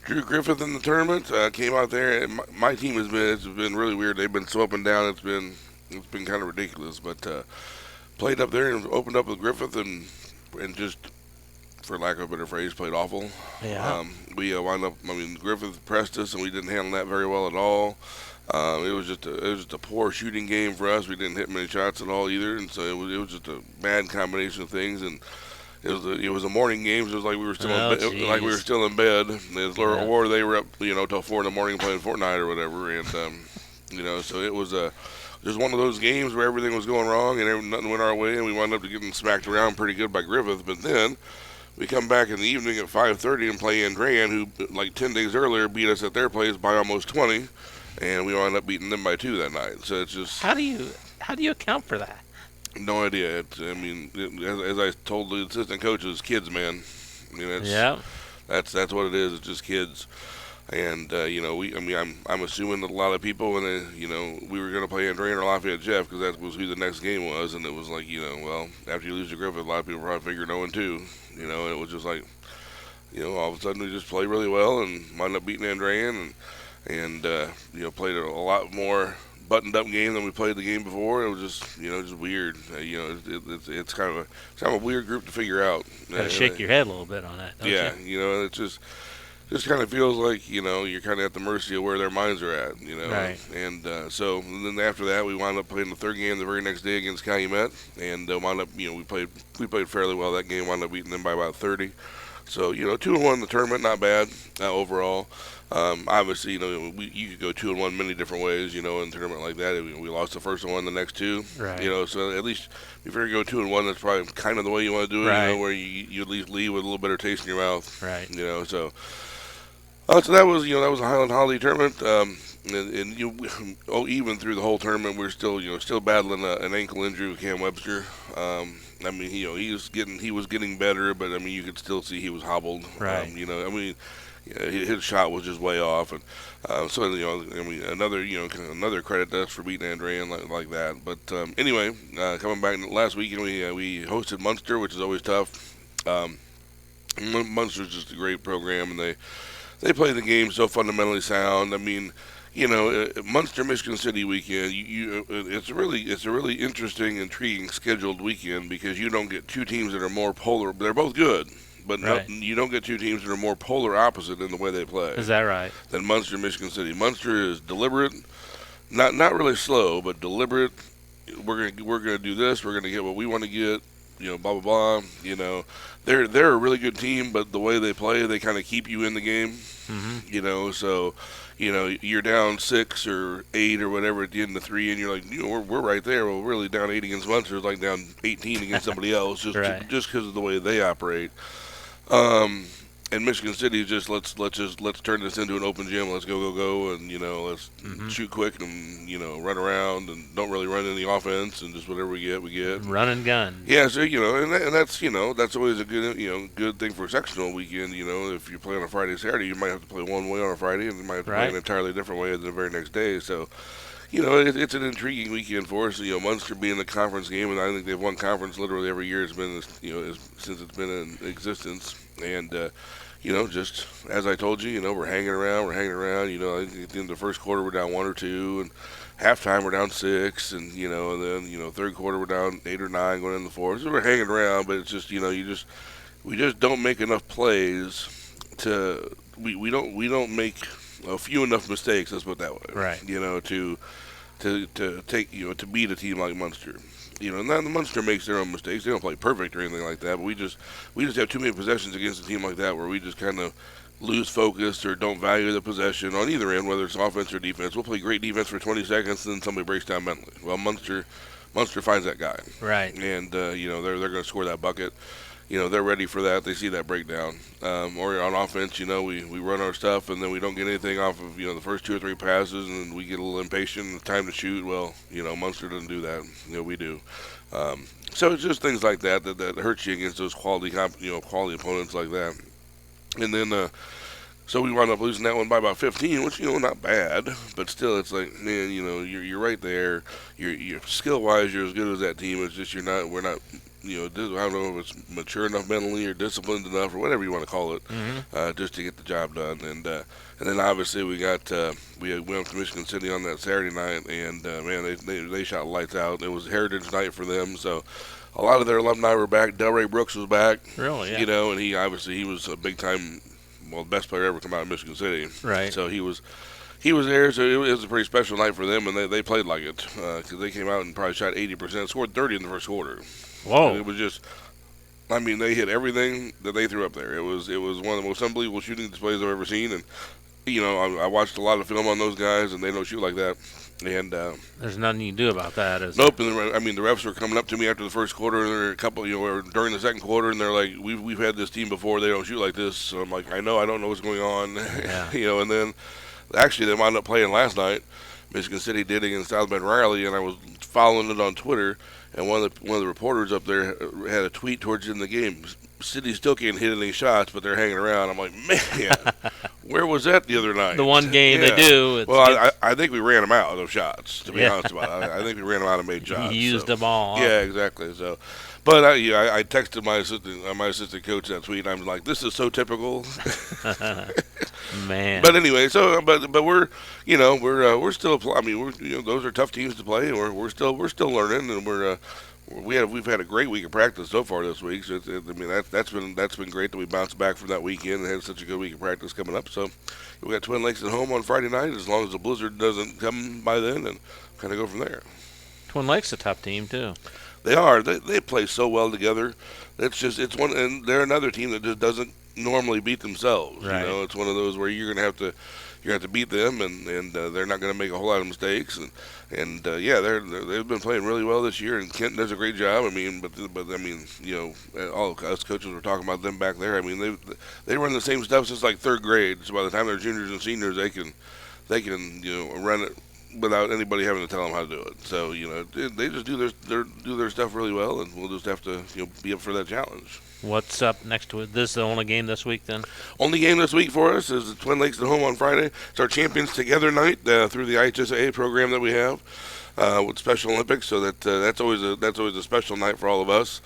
S20: Drew Griffith in the tournament came out there. And my team it's been really weird. They've been so up and down. It's been kind of ridiculous. But played up there and opened up with Griffith and just, for lack of a better phrase, played awful.
S1: Yeah.
S20: We wound up. Griffith pressed us, and we didn't handle that very well at all. It was just a poor shooting game for us. We didn't hit many shots at all either, and so it was just a bad combination of things. And it was a morning game, so it was like we were still in bed. Or they were up till 4 a.m. playing Fortnite or whatever, and so it was just one of those games where everything was going wrong and nothing went our way, and we wound up getting smacked around pretty good by Griffith. But then we come back in the evening at 5:30 and play Andrean, who like 10 days earlier beat us at their place by almost 20. And we wound up beating them by 2 that night. So it's just
S1: how do you account for that?
S20: No idea. As I told the assistant coaches, kids, man. That's what it is. It's just kids. And I'm assuming that a lot of people when we were going to play Andrean or Lafayette Jeff because that was who the next game was, and it was like well, after you lose to Griffith, a lot of people probably figure 0-2. And it was just like all of a sudden we just played really well and wound up beating Andrean and played a lot more buttoned up game than we played the game before. It was just just weird. It's kind of a weird group to figure out.
S1: Got to shake your head a little bit on that. Don't you?
S20: It just kind of feels like you're kind of at the mercy of where their minds are at.
S1: Right.
S20: And so then after that we wound up playing the third game the very next day against Calumet, and wound up we played fairly well that game. Wound up beating them by about 30. So 2-1 in the tournament, not bad overall. Obviously, you could go 2-1 many different ways, in a tournament like that. We lost the first one, the next two.
S1: Right.
S20: So at least if you're going to go 2-1, that's probably kind of the way you want to do it,
S1: right.
S20: Where you at least leave with a little better taste in your mouth.
S1: Right.
S20: So that was a Highland Holiday tournament. Even through the whole tournament, we're still battling an ankle injury with Cam Webster. He was getting better, but you could still see he was hobbled.
S1: Right.
S20: His shot was just way off, and another credit to us for beating Andrean like that. But anyway, coming back last weekend, we hosted Munster, which is always tough. Munster's just a great program, and they play the game so fundamentally sound. I mean, you know, Munster Michigan City weekend. It's a really interesting, intriguing scheduled weekend because you don't get two teams that are more polar. They're both good, but
S1: Right.
S20: you don't get two teams that are more polar opposite in the way they play.
S1: Is that right?
S20: Than Munster Michigan City. Munster is deliberate, not really slow, but deliberate. We're gonna do this. We're gonna get what we want to get. You know, blah blah blah. You know, they're a really good team, but the way they play, they kind of keep you in the game.
S1: Mm-hmm.
S20: You know, so you know you're down 6 or 8 or whatever at the end of 3, and you're like, you know, we're right there. Well, really down 8 against Munster is like down 18 against somebody else, just
S1: Right.
S20: just because of the way they operate. And Michigan City is just let's turn this into an open gym. Let's go, and you know let's shoot quick and you know run around and don't really run any offense and just whatever we get.
S1: Run and gun.
S20: Yeah, so you know, and that's you know that's always a good thing for a sectional weekend. You know, if you play on a Friday, Saturday, you might have to play one way on a Friday, and you might have to play
S1: Right.
S20: an entirely different way the very next day. So. You know, it's an intriguing weekend for us. You know, Munster being the conference game, and I think they've won conference literally every year. It's been, since it's been in existence. And, you know, just as I told you, you know, we're hanging around. You know, I think at the end of the first quarter we're down 1 or 2, and halftime we're down 6, and you know, and then you know, third quarter we're down 8 or 9 going into the fourth. So we're hanging around, but it's just you know, we just don't make enough plays to we don't make a few enough mistakes. Let's put it that way.
S1: Right.
S20: You know, to take to beat a team like Munster. You know, now the Munster makes their own mistakes. They don't play perfect or anything like that. But we just have too many possessions against a team like that where we just kind of lose focus or don't value the possession on either end, whether it's offense or defense. We'll play great defense for 20 seconds, and then somebody breaks down mentally. Well, Munster finds that guy.
S1: Right.
S20: And you know they're going to score that bucket. You know, they're ready for that. They see that breakdown. Or on offense, you know, we run our stuff, and then we don't get anything off of, you know, the first 2 or 3 passes, and we get a little impatient. It's time to shoot. Well, you know, Munster doesn't do that. You know, we do. So it's just things like that hurts you against those quality opponents like that. And then, so we wound up losing that one by about 15, which, you know, not bad. But still, it's like, man, you know, you're right there. You're skill-wise, you're as good as that team. It's just we're not, you know, I don't know if it's mature enough mentally or disciplined enough or whatever you want to call it, just to get the job done. And then obviously we went to Michigan City on that Saturday night, and man, they shot lights out. It was Heritage Night for them, so a lot of their alumni were back. Delray Brooks was back.
S1: Really, yeah.
S20: You know, and he was a big time, well, the best player ever come out of Michigan City.
S1: Right.
S20: So he was there, so it was a pretty special night for them, and they played like it because they came out and probably shot 80%, scored 30 in the first quarter.
S1: Whoa!
S20: And it was just, I mean, they hit everything that they threw up there. It was one of the most unbelievable shooting displays I've ever seen, and you know, I watched a lot of film on those guys, and they don't shoot like that. And
S1: there's nothing you can do about that.
S20: Nope. And I mean, the refs were coming up to me after the first quarter, and there were a couple, you know, or during the second quarter, and they're like, "We've had this team before. They don't shoot like this." So I'm like, I don't know what's going on.
S1: Yeah.
S20: You know, and then actually they wound up playing last night. Michigan City did against South Bend Riley, and I was following it on Twitter. And one of the reporters up there had a tweet towards the end of the game. City still can't hit any shots, but they're hanging around. I'm like, man, where was that the other night?
S1: The one game they do.
S20: Well, I think we ran them out of shots, to be honest about it. I think we ran them out of made shots.
S1: You used them all. Huh?
S20: Yeah, exactly. So, but I texted my assistant coach that tweet. I'm like, this is so typical.
S1: Man.
S20: But anyway, so but we're still. I mean, those are tough teams to play, and we're still learning, and we've had a great week of practice so far this week. So that's been great that we bounced back from that weekend and had such a good week of practice coming up. So we got Twin Lakes at home on Friday night. As long as the blizzard doesn't come by then, and kind of go from there.
S1: Twin Lakes a tough team too.
S20: They are. They play so well together. It's one, and they're another team that just doesn't normally beat themselves.
S1: Right.
S20: You know, it's one of those where you're gonna have to beat them, and they're not going to make a whole lot of mistakes, and they've been playing really well this year, and Kent does a great job. I mean, but I mean, you know, all us coaches were talking about them back there. I mean, they run the same stuff since like third grade. So by the time they're juniors and seniors, they can run it without anybody having to tell them how to do it. So you know, they just do their stuff really well, and we'll just have to be up for that challenge.
S1: What's up next week? This is the only game this week, then?
S20: Only game this week for us is the Twin Lakes at home on Friday. It's our Champions Together night through the IHSAA program that we have with Special Olympics. So that's always a special night for all of us.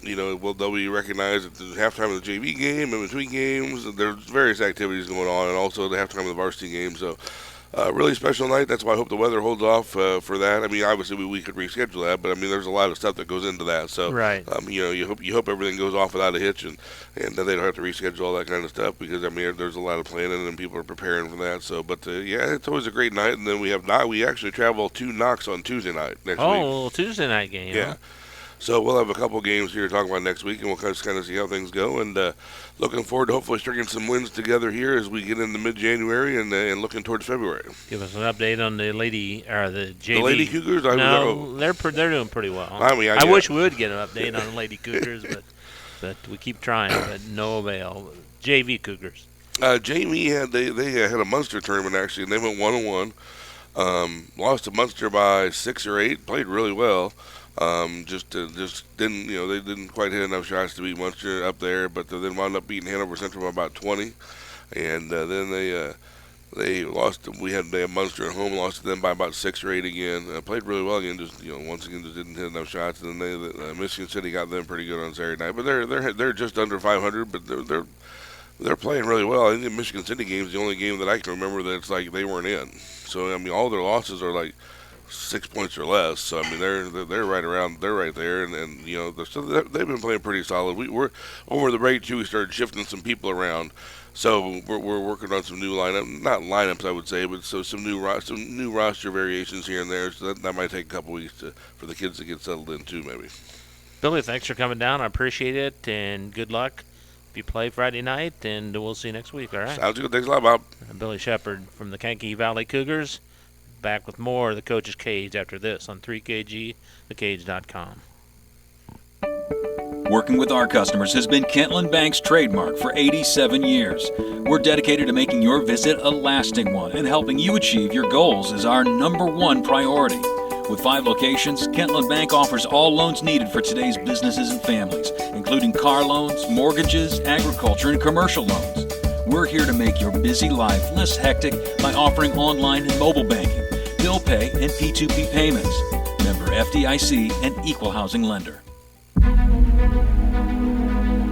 S20: they'll be recognized at the halftime of the JV game, in between games. There's various activities going on, and also the halftime of the varsity game. So, really special night. That's why I hope the weather holds off for that. I mean, obviously we could reschedule that, but I mean, there's a lot of stuff that goes into that. So,
S1: right.
S20: You hope everything goes off without a hitch, and they don't have to reschedule all that kind of stuff because I mean, there's a lot of planning and people are preparing for that. So, but it's always a great night. And then we actually travel to Knox on Tuesday night next week.
S1: Oh, Tuesday night game.
S20: Yeah.
S1: Huh?
S20: So we'll have a couple games here to talk about next week, and we'll kind of see how things go. And looking forward to hopefully stringing some wins together here as we get into mid-January and looking towards February.
S1: Give us an update on the JV.
S20: The Lady Cougars?
S1: They're doing pretty well. I wish we would get an update on the Lady Cougars, but we keep trying, but no avail. JV Cougars.
S20: JV they had a Munster tournament actually, and they went 1-1. Lost to Munster by 6 or 8. Played really well. Just didn't, they didn't quite hit enough shots to beat Munster up there, but then wound up beating Hanover Central by about 20, and then they lost. They had Munster at home, lost to them by about 6 or 8 again. Played really well again, once again just didn't hit enough shots. And then Michigan City got them pretty good on Saturday night, but they're just under 500, but they're playing really well. I think the Michigan City game is the only game that I can remember that it's like they weren't in. So I mean, all their losses are like 6 points or less. So I mean, they're right around, they're right there, and they've been playing pretty solid. We're over the break too. We started shifting some people around, so we're working on some new not lineups I would say, but some new roster variations here and there. So that might take a couple weeks for the kids to get settled in too, maybe.
S1: Billy, thanks for coming down. I appreciate it, and good luck if you play Friday night. And we'll see you next week. All right.
S20: Sounds good. Thanks a lot, Bob.
S1: Billy Shepard from the Kankakee Valley Cougars. Back with more of the Coach's Cage after this on 3KG, thekage.com.
S3: Working with our customers has been Kentland Bank's trademark for 87 years. We're dedicated to making your visit a lasting one, and helping you achieve your goals is our #1 priority. With 5 locations, Kentland Bank offers all loans needed for today's businesses and families, including car loans, mortgages, agriculture, and commercial loans. We're here to make your busy life less hectic by offering online and mobile banking, bill pay, and P2P payments. Member FDIC and equal housing lender.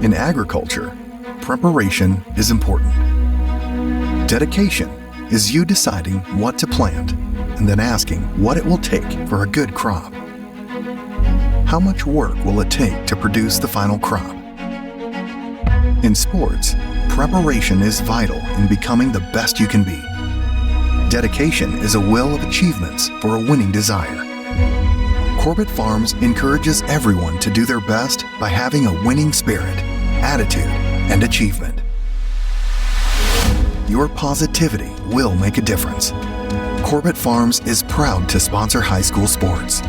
S4: In agriculture, preparation is important. Dedication is you deciding what to plant and then asking what it will take for a good crop. How much work will it take to produce the final crop? In sports, preparation is vital in becoming the best you can be. Dedication is a will of achievements for a winning desire. Corbett Farms encourages everyone to do their best by having a winning spirit, attitude, and achievement. Your positivity will make a difference. Corbett Farms is proud to sponsor high school sports.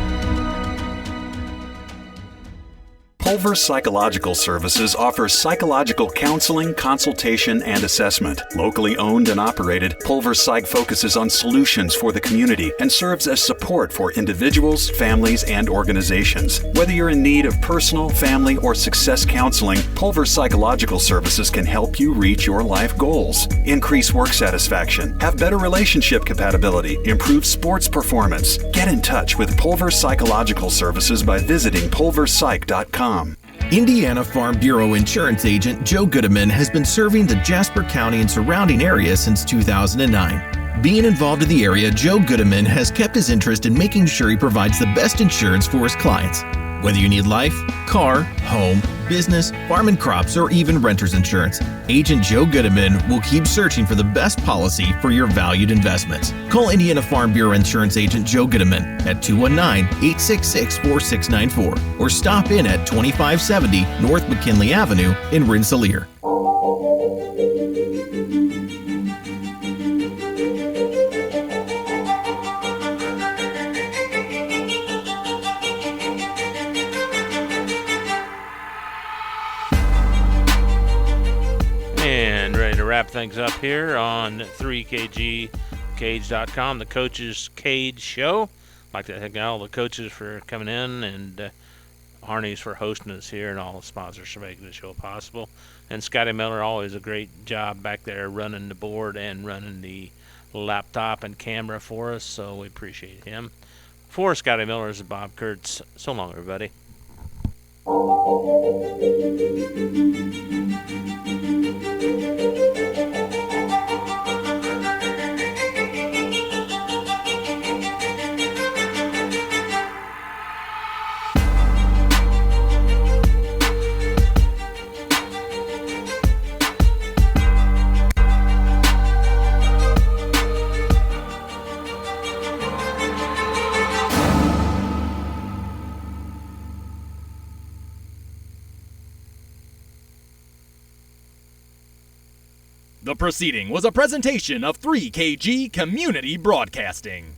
S5: Pulver Psychological Services offers psychological counseling, consultation, and assessment. Locally owned and operated, Pulver Psych focuses on solutions for the community and serves as support for individuals, families, and organizations. Whether you're in need of personal, family, or success counseling, Pulver Psychological Services can help you reach your life goals. Increase work satisfaction, have better relationship compatibility, improve sports performance. Get in touch with Pulver Psychological Services by visiting pulverpsych.com.
S6: Indiana Farm Bureau insurance agent Joe Goodman has been serving the Jasper County and surrounding area since 2009. Being involved in the area, Joe Goodman has kept his interest in making sure he provides the best insurance for his clients. Whether you need life, car, home, business, farm and crops, or even renter's insurance, Agent Joe Goodman will keep searching for the best policy for your valued investments. Call Indiana Farm Bureau Insurance Agent Joe Goodman at 219-866-4694 or stop in at 2570 North McKinley Avenue in Rensselaer.
S1: Wrap things up here on 3KG Kage.com, the Coach's Cage Show. I'd like to thank all the coaches for coming in, and Arnie's for hosting us here, and all the sponsors for making the show possible. And Scotty Miller, always a great job back there running the board and running the laptop and camera for us, so we appreciate him. For Scotty Miller, is Bob Kurtz. So long, everybody.
S21: The proceeding was a presentation of 3KG Community Broadcasting.